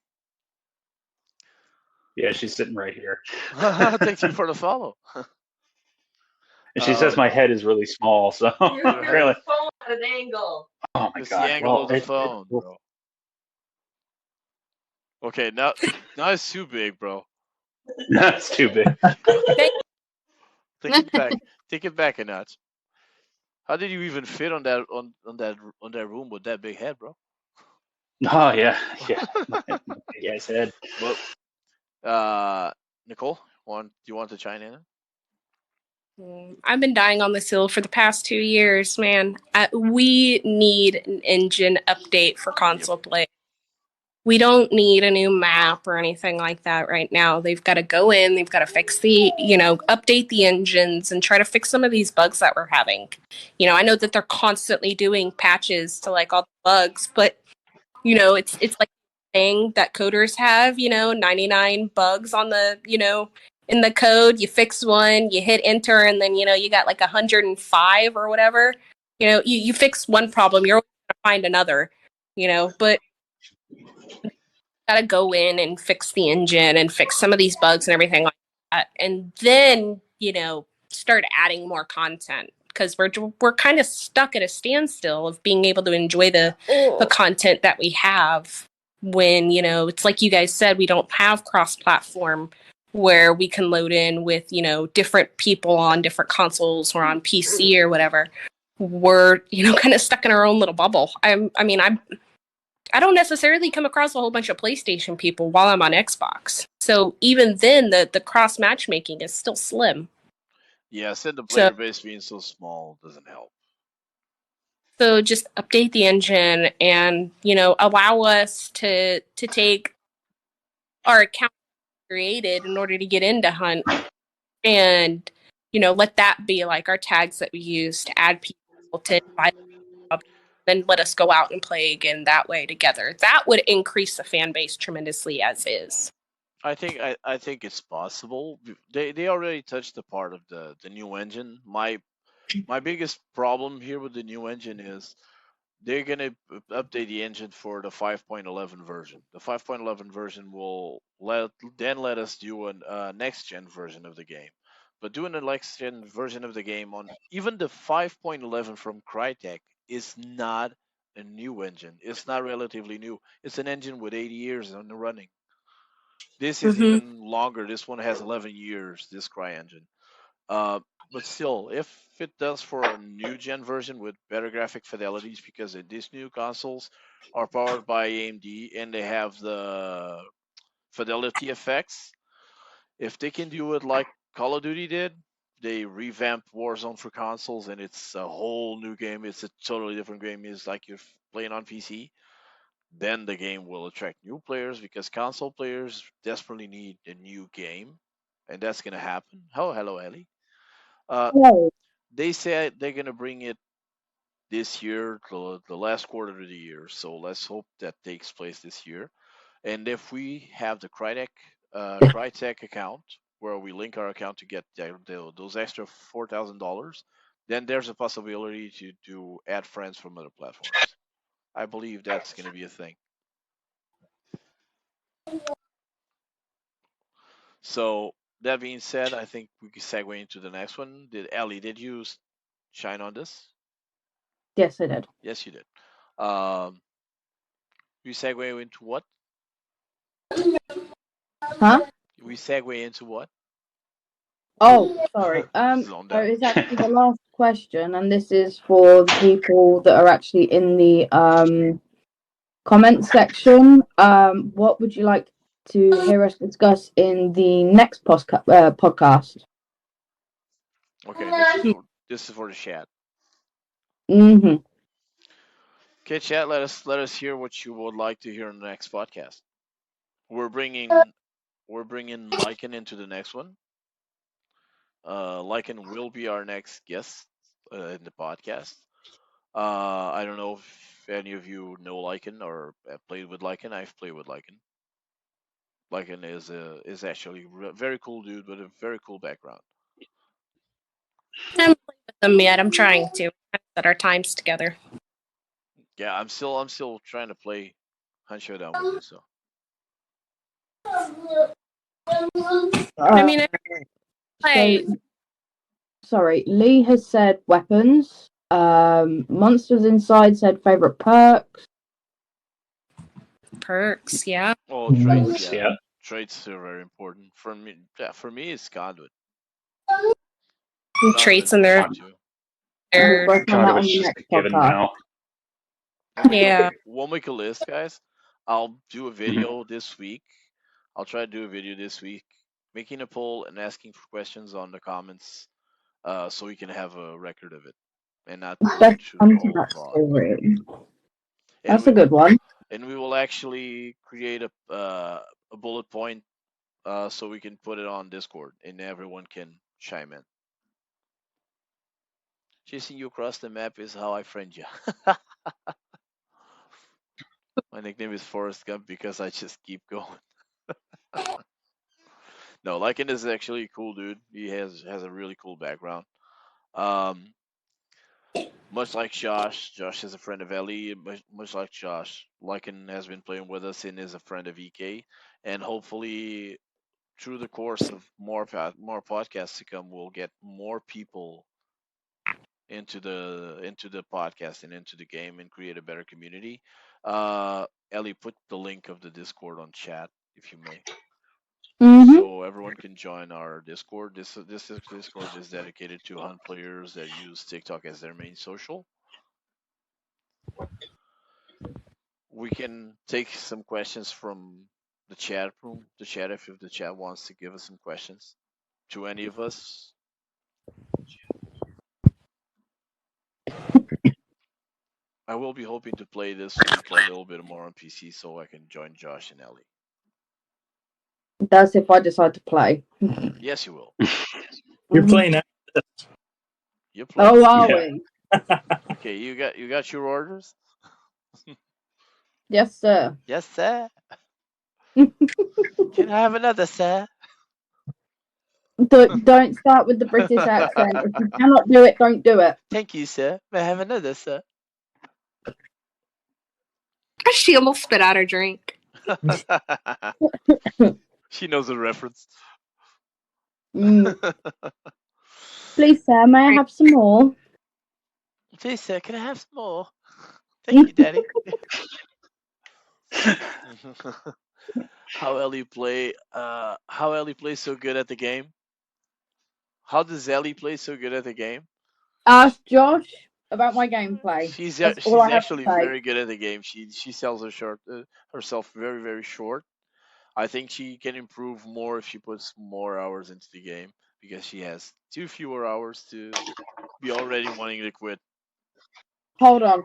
Yeah, she's sitting right here. Thank you for the follow. And she says my head is really small, so You're really. phone at an angle. Oh my It's god! the angle of the phone, bro. Okay, now it's too big, bro. That's too big. Take it back a notch. How did you even fit on that room with that big head, bro? Oh yeah. Big ass head. Well, Nicole, do you want to chime in? I've been dying on this hill for the past 2 years, man. We need an engine update for console play. We don't need a new map or anything like that right now. They've got to go in, they've got to fix update the engines and try to fix some of these bugs that we're having. I know that they're constantly doing patches to like all the bugs, but it's like a thing that coders have, 99 bugs on the, in the code. You fix one, you hit enter, and then, you got like 105 or whatever. You fix one problem, you're always going to find another, but got to go in and fix the engine and fix some of these bugs and everything like that. And then, start adding more content because we're kind of stuck at a standstill of being able to enjoy the content that we have when, it's like you guys said, we don't have cross-platform where we can load in with, different people on different consoles or on PC or whatever. We're, kind of stuck in our own little bubble. I don't necessarily come across a whole bunch of PlayStation people while I'm on Xbox. So even then, the cross matchmaking is still slim. Yeah, said the player base being so small doesn't help. So just update the engine and, allow us to take our account created in order to get into Hunt and, let that be like our tags that we use to add people to invite them, then let us go out and play again that way together. That would increase the fan base tremendously as is. I think it's possible. They already touched the part of the new engine. My biggest problem here with the new engine is they're gonna update the engine for the 5.11 version. The 5.11 version will let us do a next gen version of the game. But doing a next gen version of the game on even the 5.11 from Crytek is not a new engine. It's not relatively new. It's an engine with 80 years on the running. This is even longer. This one has 11 years, this CryEngine. But still, if it does for a new gen version with better graphic fidelities, because these new consoles are powered by AMD and they have the fidelity effects, if they can do it like Call of Duty did, they revamped Warzone for consoles, and it's a whole new game. It's a totally different game. It's like you're playing on PC. Then the game will attract new players because console players desperately need a new game, and that's gonna happen. Oh, hello, Ellie. Oh, They said they're gonna bring it this year, the last quarter of the year. So let's hope that takes place this year. And if we have the Crytek account where we link our account to get those extra $4,000, then there's a possibility to add friends from other platforms. I believe that's going to be a thing. So that being said, I think we can segue into the next one. Did you shine on this? yes, I did. Yes, you did. Um, we segue into what? Huh? We segue into what? Oh, sorry. Slow So down. it's actually the last question, and this is for the people that are actually in the comment section. What would you like to hear us discuss in the next podcast? Okay, this is for the chat. Mm-hmm. Okay, chat. Let us hear what you would like to hear in the next podcast. We're bringing Lycan into the next one. Lycan will be our next guest in the podcast. I don't know if any of you know Lycan or have played with Lycan. I've played with Lycan. Lycan is actually a very cool dude with a very cool background. I haven't played with them yet. I'm trying to set our times together. Yeah, I'm still trying to play Huntshow down with you. So I mean, I play. Sorry, Lee has said weapons. Monsters Inside said favorite perks. Perks, yeah. oh, traits, Yeah. traits are very important for me. Yeah, for me it's conduit. Traits Conduit in is there. good too. They're, Work on that on Conduit's the just next a given podcast. now. yeah. We'll make a list, guys. I'll do a video this week. I'll try to do a video this week, making a poll and asking for questions on the comments, so we can have a record of it and not go Best to hunter all fraud. backstory. And That's a good one. and we will actually create a bullet point, so we can put it on Discord and everyone can chime in. Chasing you across the map is how I friend you. My nickname is Forrest Gump because I just keep going. No, Lycan is actually a cool dude. He has a really cool background. Um, much like Josh is a friend of Ellie. Much like Josh, Lycan has been playing with us and is a friend of EK. And hopefully, through the course of more podcasts to come, we'll get more people into the podcast and into the game and create a better community. Ellie, put the link of the Discord on chat if you may, Mm-hmm. so everyone can join our Discord. This Discord is dedicated to hunt players that use TikTok as their main social. We can take some questions from the chat room, the chat, if the chat wants to give us some questions to any of us. I will be hoping to play this week a little bit more on PC so I can join Josh and Ellie. That's if I decide to play. Yes, you will. You're playing that. You play. Oh, are Yeah. we? Okay, you got your orders. Yes, sir. Yes, sir. Can I have another, sir? Don't start with the British accent. If you cannot do it, don't do it. Thank you, sir. May I have another, sir? She almost spit out her drink. She knows the reference. Please, sir, may I have some more? Please, sir, can I have some more? Thank you, Daddy. How Ellie play? How Ellie plays so good at the game? How does Ellie play so good at the game? Ask Josh about my gameplay. She's That's all I have to actually say. very good at the game. She sells herself very, very short. I think she can improve more if she puts more hours into the game. because she has 2 fewer hours to be already wanting to quit. Hold on.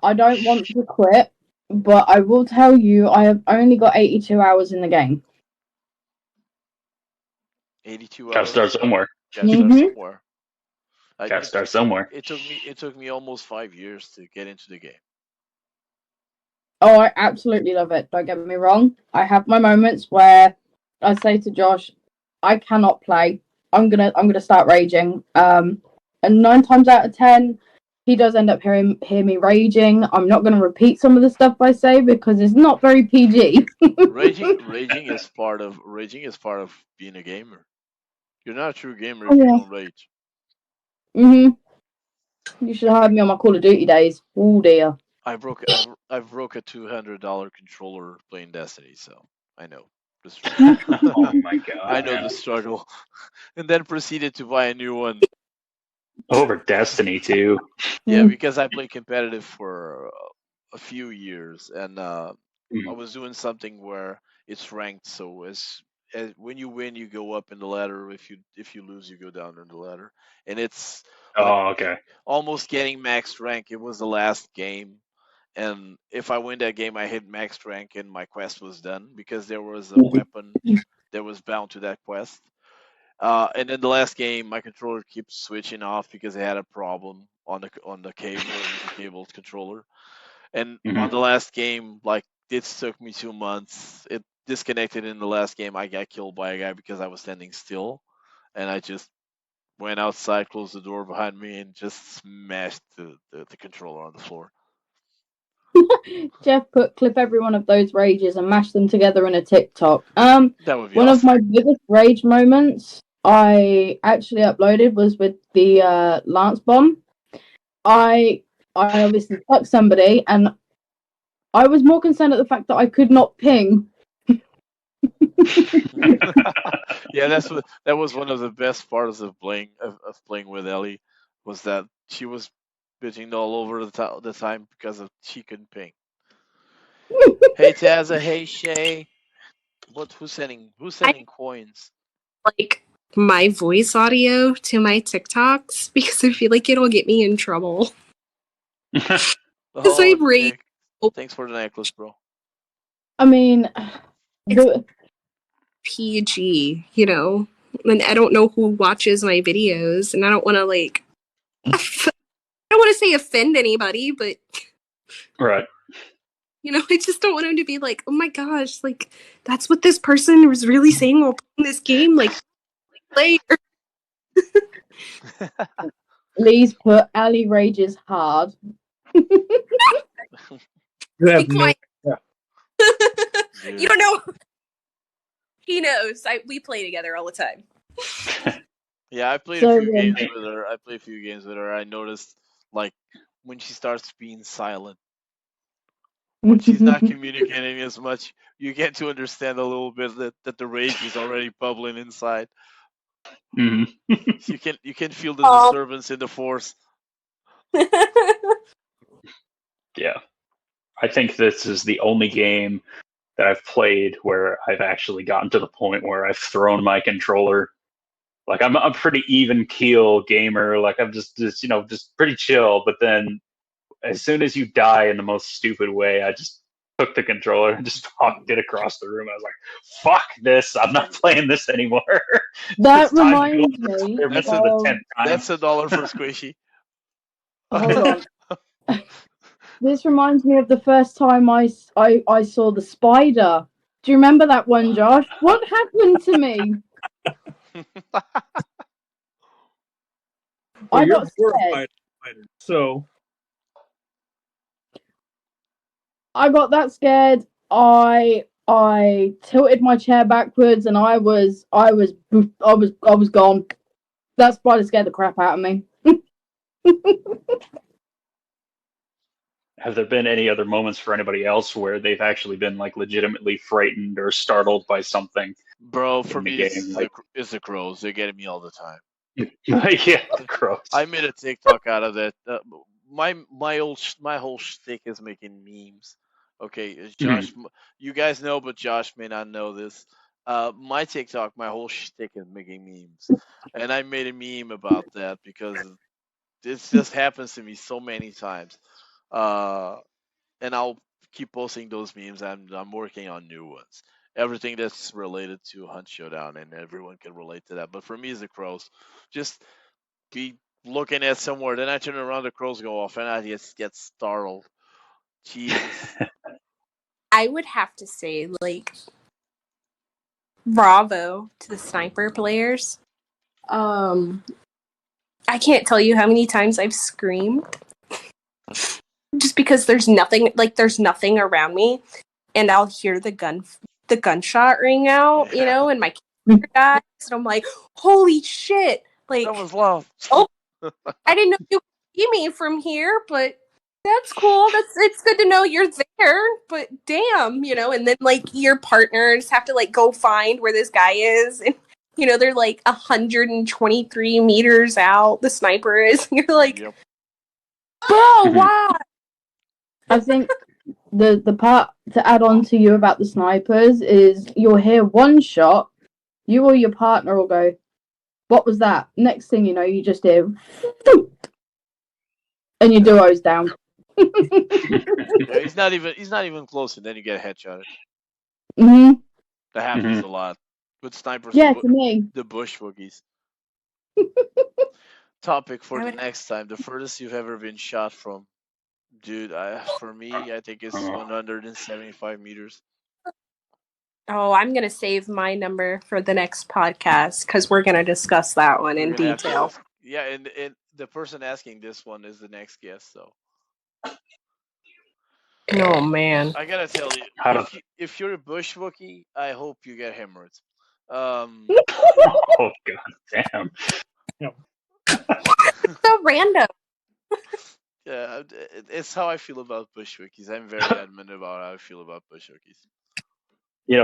I don't want to quit, but I will tell you I have only got 82 hours in the game. 82 Gotta hours. start somewhere. Gotta start somewhere. Gotta start somewhere. It took me almost 5 years to get into the game. Oh, I absolutely love it. Don't get me wrong. I have my moments where I say to Josh, I cannot play. I'm gonna start raging. And 9 times out of 10, he does end up hear me raging. I'm not gonna repeat some of the stuff I say because it's not very PG. Raging is part of being a gamer. You're not a true gamer if you don't rage. You should have heard me on my Call of Duty days. Oh dear. I broke a $200 controller playing Destiny, so I know the struggle. Oh my god. I know man. the struggle, and then proceeded to buy a new one. Over Destiny too. Yeah, because I played competitive for a few years, and I was doing something where it's ranked. So as when you win, you go up in the ladder. If you lose, you go down in the ladder, and it's Oh, okay. almost getting max rank. It was the last game, and if I win that game, I hit max rank, and my quest was done because there was a weapon that was bound to that quest. And in the last game, my controller keeps switching off because I had a problem on the cable. It was a cabled controller. And on the last game, like this took me 2 months. It disconnected in the last game. I got killed by a guy because I was standing still, and I just went outside, closed the door behind me, and just smashed the controller on the floor. Jeff put clip every one of those rages and mash them together in a TikTok. That would be one awesome. of my biggest rage moments I actually uploaded was with the Lance bomb. I obviously fucked somebody, and I was more concerned at the fact that I could not ping. Yeah, that was one of the best parts of playing with Ellie, was that she was bitching all over the time because she couldn't ping. Hey Tazza, hey Shay, who's sending coins? Like my voice audio to my TikToks because I feel like it'll get me in trouble. Oh, Nick, thanks for the necklace, bro. I mean, PG, and I don't know who watches my videos, and I don't want to I don't want to say offend anybody, but right. I just don't want him to be like, oh my gosh, like that's what this person was really saying while playing this game, like later. Lee's put Ali rages hard. You have no. Yeah. You don't know. He knows. We play together all the time. Yeah, I played a few games with her. I noticed, like, when she starts being silent, when she's not communicating as much, you get to understand a little bit that the rage is already bubbling inside. You can feel the disturbance in the force. Yeah, I think this is the only game that I've played where I've actually gotten to the point where I've thrown my controller. Like I'm a pretty even keel gamer. Like I'm just pretty chill. But then as soon as you die in the most stupid way, I just took the controller and just hucked it across the room. I was like, "Fuck this! I'm not playing this anymore." That reminds me. That's $1 for Squishy. Hold on. This reminds me of the first time I saw the spider. Do you remember that one, Josh? What happened to me? I got scared. So I got that scared. I tilted my chair backwards, and I was gone. That spider scared the crap out of me. Have there been any other moments for anybody else where they've actually been like legitimately frightened or startled by something? Bro, for me, it's the crows. They're getting me all the time. Yeah, crows. I made a TikTok out of that. My whole shtick is making memes. Okay, Josh, you guys know, but Josh may not know this. My TikTok, my whole shtick is making memes, and I made a meme about that because this just happens to me so many times. Uh, and I'll keep posting those memes. I'm working on new ones. Everything that's related to Hunt Showdown, and everyone can relate to that. But for me, it's the crows. Just be looking at somewhere, then I turn around, the crows go off, and I just get startled. Jesus. I would have to say, like, bravo to the sniper players. I can't tell you how many times I've screamed just because there's nothing around me, and I'll hear the gunshot ring out, Yeah. and my character dies, and I'm like, holy shit! Like, That was love. oh, I didn't know you could see me from here, but that's cool. It's good to know you're there, but damn, and then like your partners have to like go find where this guy is, and they're like 123 meters out. The sniper is. You're like, Yep. bro, why? I think the part to add on to you about the snipers is you'll hear one shot, you or your partner will go, "What was that?" Next thing you know, you just hear, and your duo's down. Yeah, he's not even close, and then you get a headshot. hmm That happens a lot with snipers. Yeah, to me. The bush boogies. Topic for I the would- next time: the furthest you've ever been shot from. Dude, for me, I think it's 175 meters. Oh, I'm gonna save my number for the next podcast because we're gonna discuss that one We're in gonna have to detail. yeah, and the person asking this one is the next guest, so Oh man. I gotta tell you, How to? if you're a bush Wookie, I hope you get hemorrhoids. Um, Oh god, damn. So random. yeah, it's how I feel about bush Wookies. I'm very adamant about how I feel about bush Wookies.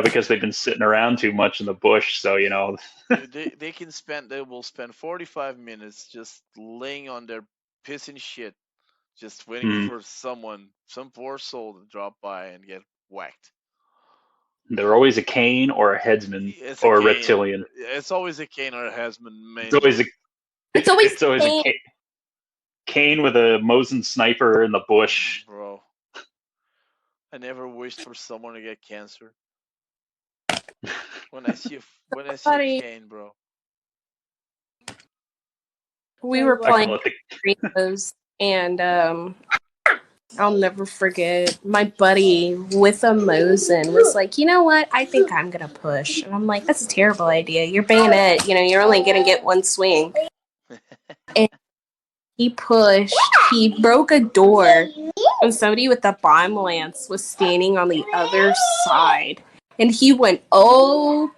Because they've been sitting around too much in the bush, so Dude, they will spend 45 minutes just laying on their piss and shit, just waiting for some poor soul to drop by and get whacked. they're always a cane or a headsman It's a or a cane. reptilian. It's always a cane or a Hasman It's always mainly. It's always it's always a same. cane with a Mosin sniper in the bush. Bro, I never wished for someone to get cancer. When I see a Buddy. cane, bro. We were I playing call it the Doritos, and I'll never forget my buddy with a Mosin was like, you know what? I think I'm gonna push, and I'm like, that's a terrible idea. You're bayonet, you're only gonna get one swing. And he pushed. He broke a door, and somebody with a bomb lance was standing on the other side, and he went, "Oh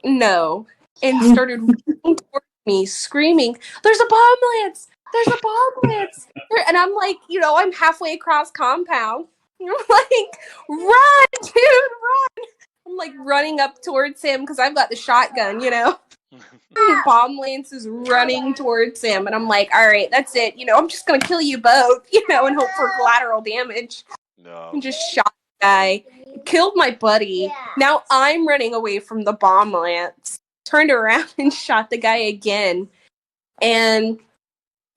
no," and started running towards me, screaming, "There's a bomb lance! There's a bomb lance!" And I'm like, I'm halfway across compound. I'm like, run, dude, run! I'm like running up towards him because I've got the shotgun. Bomb lance is running towards him, and I'm like, all right, that's it. I'm just gonna kill you both, and hope for collateral damage. No. And just shot the guy, killed my buddy. Now I'm running away from the bomb lance. Turned around and shot the guy again. And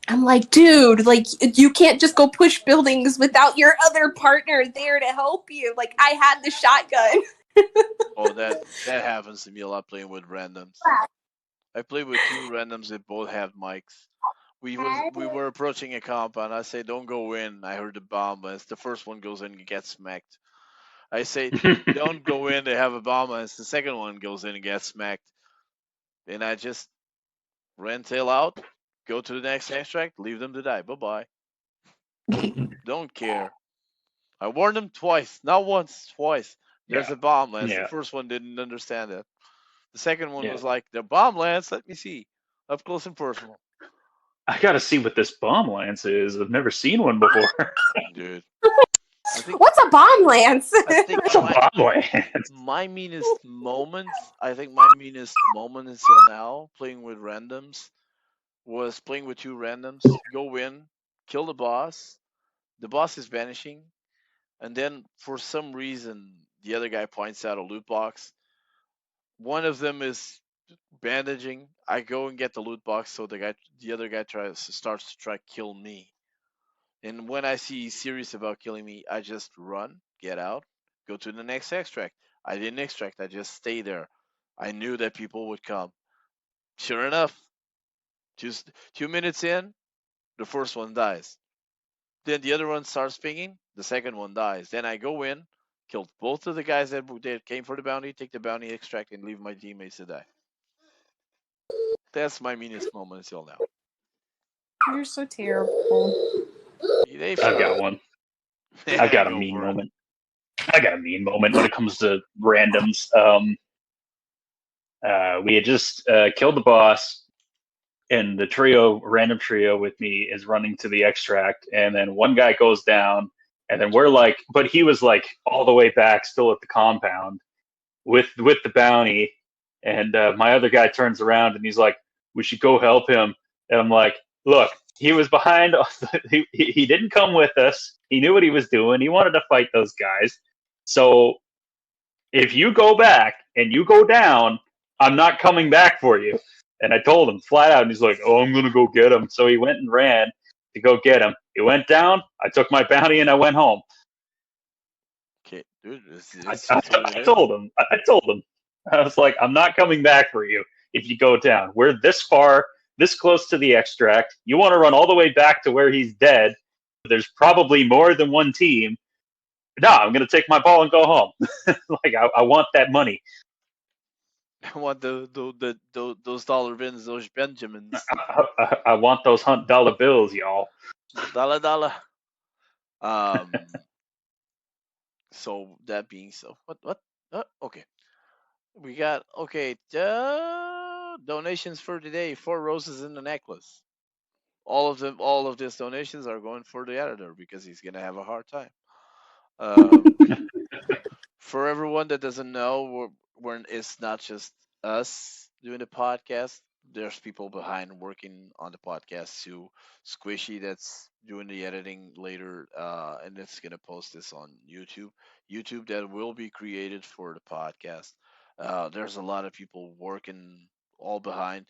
I'm like, dude, like, you can't just go push buildings without your other partner there to help you. Like, I had the shotgun. Oh, that happens to me a lot playing with randoms. I played with two randoms that both have mics. We were approaching a compound. I say, don't go in. I heard the bomb. As the first one goes in and gets smacked. I say, don't go in. They have a bomb. As the second one goes in and gets smacked. And I just ran tail out, go to the next extract, leave them to die. Bye bye. Don't care. I warned them twice, not once, twice. There's a bomb lance. Yeah. The first one didn't understand it. The second one Yeah. was like, the bomb lance, let me see. Up close and personal. I gotta see what this bomb lance is. I've never seen one before. Dude. What's a bomb lance? I think What's a bomb lance? my meanest moment, until now, playing with randoms, was playing with two randoms. Go in, kill the boss. The boss is vanishing. And then, for some reason, the other guy points out a loot box. One of them is bandaging. I go and get the loot box, so the other guy starts to try to kill me. And when I see he's serious about killing me, I just run, get out, go to the next extract. I didn't extract. I just stay there. I knew that people would come. Sure enough, just 2 minutes in, the first one dies. Then the other one starts pinging. The second one dies. Then I go in, kill both of the guys that came for the bounty, take the bounty extract, and leave my teammates to die. That's my meanest moment until now. You're so terrible. They I've fun. got one. I've got a Go mean for it. moment. I got a mean moment when it comes to randoms. We had just killed the boss, and the random trio with me is running to the extract, and then one guy goes down, and then we're like, but he was like all the way back, still at the compound with the bounty, and my other guy turns around and he's like, "We should go help him," and I'm like, "Look, he was behind. He didn't come with us. He knew what he was doing. He wanted to fight those guys. So if you go back and you go down, I'm not coming back for you." And I told him flat out, and he's like, "Oh, I'm gonna go get him." So he went and ran to go get him. He went down. I took my bounty and I went home. Okay, dude, it's I, just I, what I it is. told him. I told him. I was like, "I'm not coming back for you if you go down. We're this far, this close to the extract. You want to run all the way back to where he's dead? There's probably more than one team. No, I'm gonna take my ball and go home. Like I want that money. I want those dollar bins, those Benjamins. I want those $100 bills, y'all." Dollar dollar. So that being so, what? Okay, we got donations for today. 4 roses in the necklace. All of these donations are going for the editor because he's gonna have a hard time. For everyone that doesn't know, it's not just us doing the podcast. There's people behind working on the podcast too. Squishy that's doing the editing later, and it's gonna post this on YouTube. YouTube that will be created for the podcast. There's a lot of people working all behind.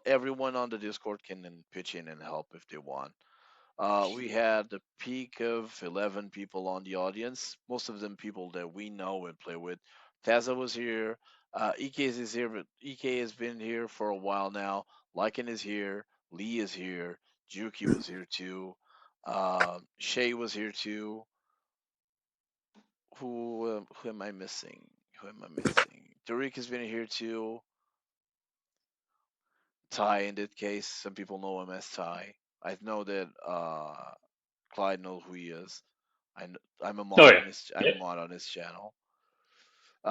Everyone on the Discord can then pitch in and help if they want. We had the peak of 11 people on the audience, most of them people that we know and play with. Taza was here. EK is here, but EK has been here for a while now. Lycan is here. Lee is here. Juki was here too. Shay was here too. Who am I missing? Who am I missing? Tariq has been here too. Ty in that case, some people know him as Ty. I know that Clyde knows who he is. I'm a Oh mod yeah. on his I'm a mod on his channel.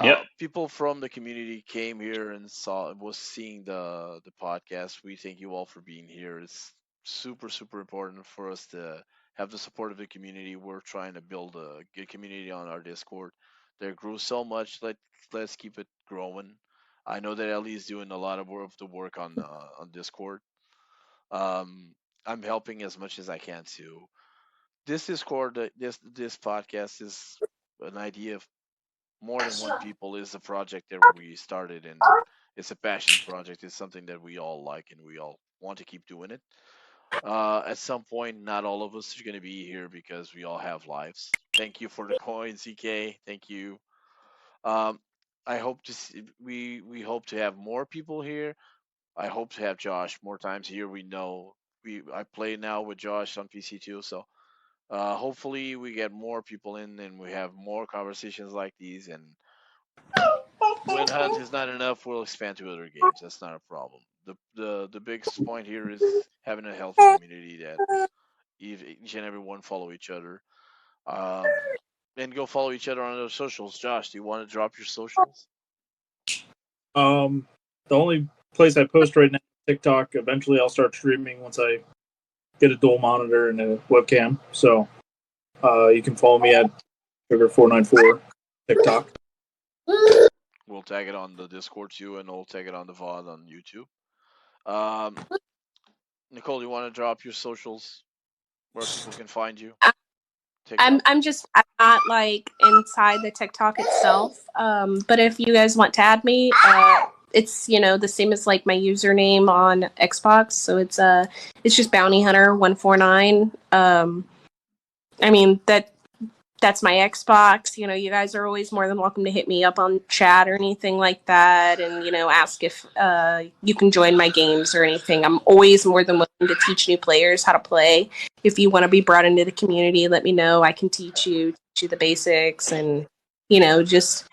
Yep. People from the community came here and was seeing the podcast. We thank you all for being here. It's super important for us to have the support of the community. We're trying to build a good community on our Discord. There grew so much. Let's keep it growing. I know that Ellie is doing a lot of the work on Discord. Um, I'm helping as much as I can too. This Discord, this podcast is an idea of more than one people. Is a project that we started, and it's a passion project. It's something that we all like and we all want to keep doing it. At some point, not all of us are going to be here because we all have lives. Thank you for the coins, EK. Thank you. Um, I hope to see, we hope to have more people here. I hope to have Josh more times here. We know I play now with Josh on PC too, so hopefully we get more people in and we have more conversations like these. And when Hunt is not enough, we'll expand to other games. That's not a problem. The biggest point here is having a healthy community that each and every one follow each other. And go follow each other on their socials. Josh, do you want to drop your socials? The only place I post right now is TikTok. Eventually, I'll start streaming once I get a dual monitor and a webcam. So you can follow me at Sugar494 TikTok. We'll tag it on the Discord too, and we'll tag it on the VOD on YouTube. Nicole, you want to drop your socials where people can find you? TikTok? I'm not like inside the TikTok itself. But if you guys want to add me, it's the same as like my username on Xbox. So it's just Bounty Hunter 149. I mean that's my Xbox. You guys are always more than welcome to hit me up on chat or anything like that, and ask if you can join my games or anything. I'm always more than willing to teach new players how to play. If you want to be brought into the community, let me know. I can teach you the basics, and just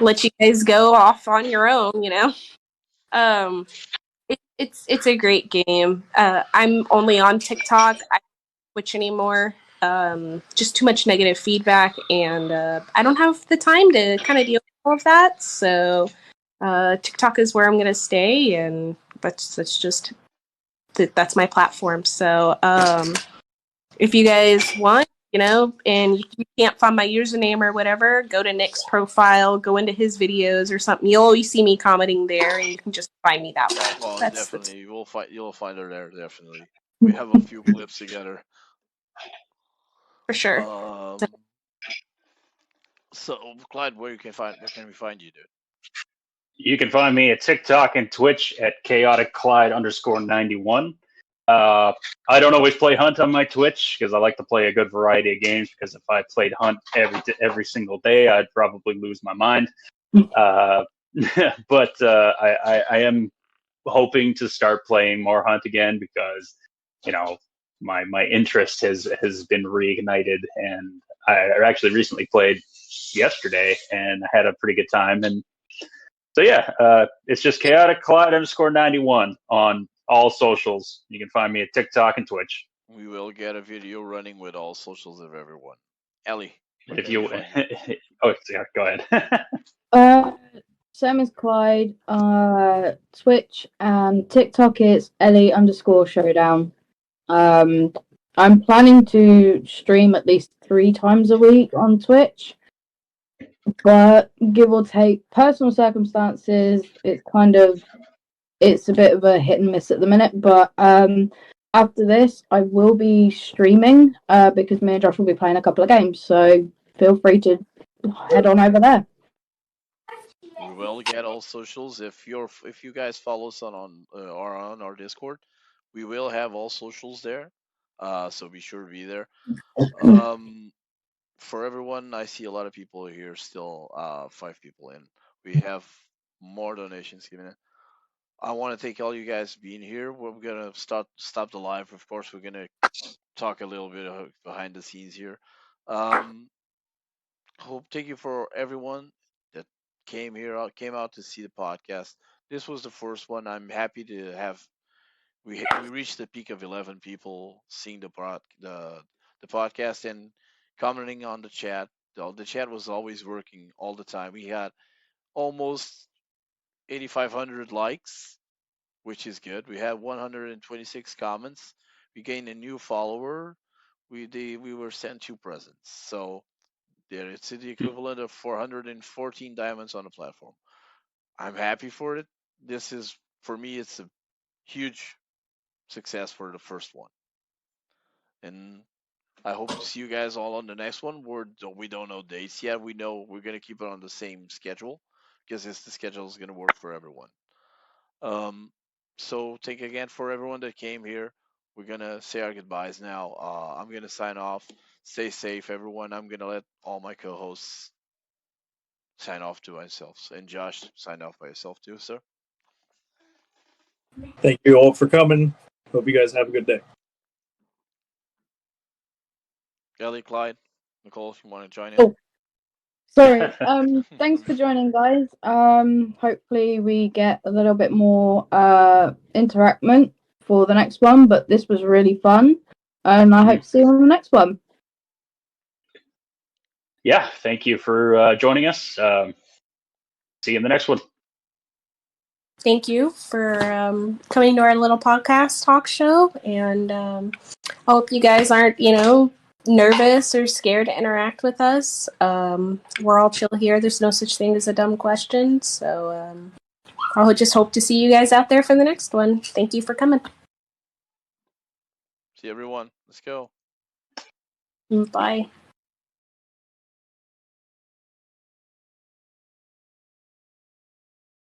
let you guys go off on your own. Um, it's a great game. I'm only on TikTok. I don't Twitch anymore. Just too much negative feedback, and I don't have the time to kind of deal with all of that. So TikTok is where I'm going to stay, and that's my platform. So if you guys want, and you can't find my username or whatever, go to Nick's profile, go into his videos or something. You'll always see me commenting there, and you can just find me that way. Well, definitely, you'll find her there. Definitely, we have a few clips together. For sure. So, Clyde, where can we find you, dude? You can find me at TikTok and Twitch at chaoticClyde_91. I don't always play Hunt on my Twitch because I like to play a good variety of games. Because if I played Hunt every single day, I'd probably lose my mind. But I am hoping to start playing more Hunt again because my interest has been reignited, and I actually recently played yesterday and I had a pretty good time. And so yeah, it's just chaoticClyde_91 on all socials. You can find me at TikTok and Twitch. We will get a video running with all socials of everyone. Ellie, if you oh yeah, go ahead. Same as Clyde. Twitch and TikTok is Ellie_Showdown. I'm planning to stream at least 3 times a week on Twitch, but give or take personal circumstances, it's a bit of a hit and miss at the minute. But after this, I will be streaming because me and Josh will be playing a couple of games. So feel free to head on over there. We will get all socials. If you guys follow us on our Discord, we will have all socials there. So be sure to be there. For everyone, I see a lot of people here still. 5 people in. We have more donations given in. I want to thank all you guys being here. We're gonna stop the live. Of course, we're gonna talk a little bit behind the scenes here. Thank you for everyone that came out to see the podcast. This was the first one. I'm happy to have. We reached the peak of 11 people seeing the podcast and commenting on the chat. The chat was always working all the time. We had almost 8,500 likes, which is good. We had 126 comments. We gained a new follower. We were sent 2 presents. So there, it's the equivalent of 414 diamonds on the platform. I'm happy for it. This is, for me, it's a huge success for the first one. And I hope to see you guys all on the next one. We don't know dates yet. We know we're going to keep it on the same schedule because the schedule is going to work for everyone. So thank you again for everyone that came here. We're going to say our goodbyes now. I'm going to sign off. Stay safe, everyone. I'm going to let all my co-hosts sign off to myself. And Josh, sign off by yourself too, sir. Thank you all for coming. Hope you guys have a good day. Ellie, Clyde, Nicole, if you want to join in. Oh, sorry. Thanks for joining, guys. Hopefully we get a little bit more interaction for the next one, but this was really fun, and I hope to see you on the next one. Yeah, thank you for joining us. See you in the next one. Thank you for coming to our little podcast talk show, and I hope you guys aren't, nervous or scared to interact with us. We're all chill here. There's no such thing as a dumb question, so I'll just hope to see you guys out there for the next one. Thank you for coming. See everyone. Let's go. Bye.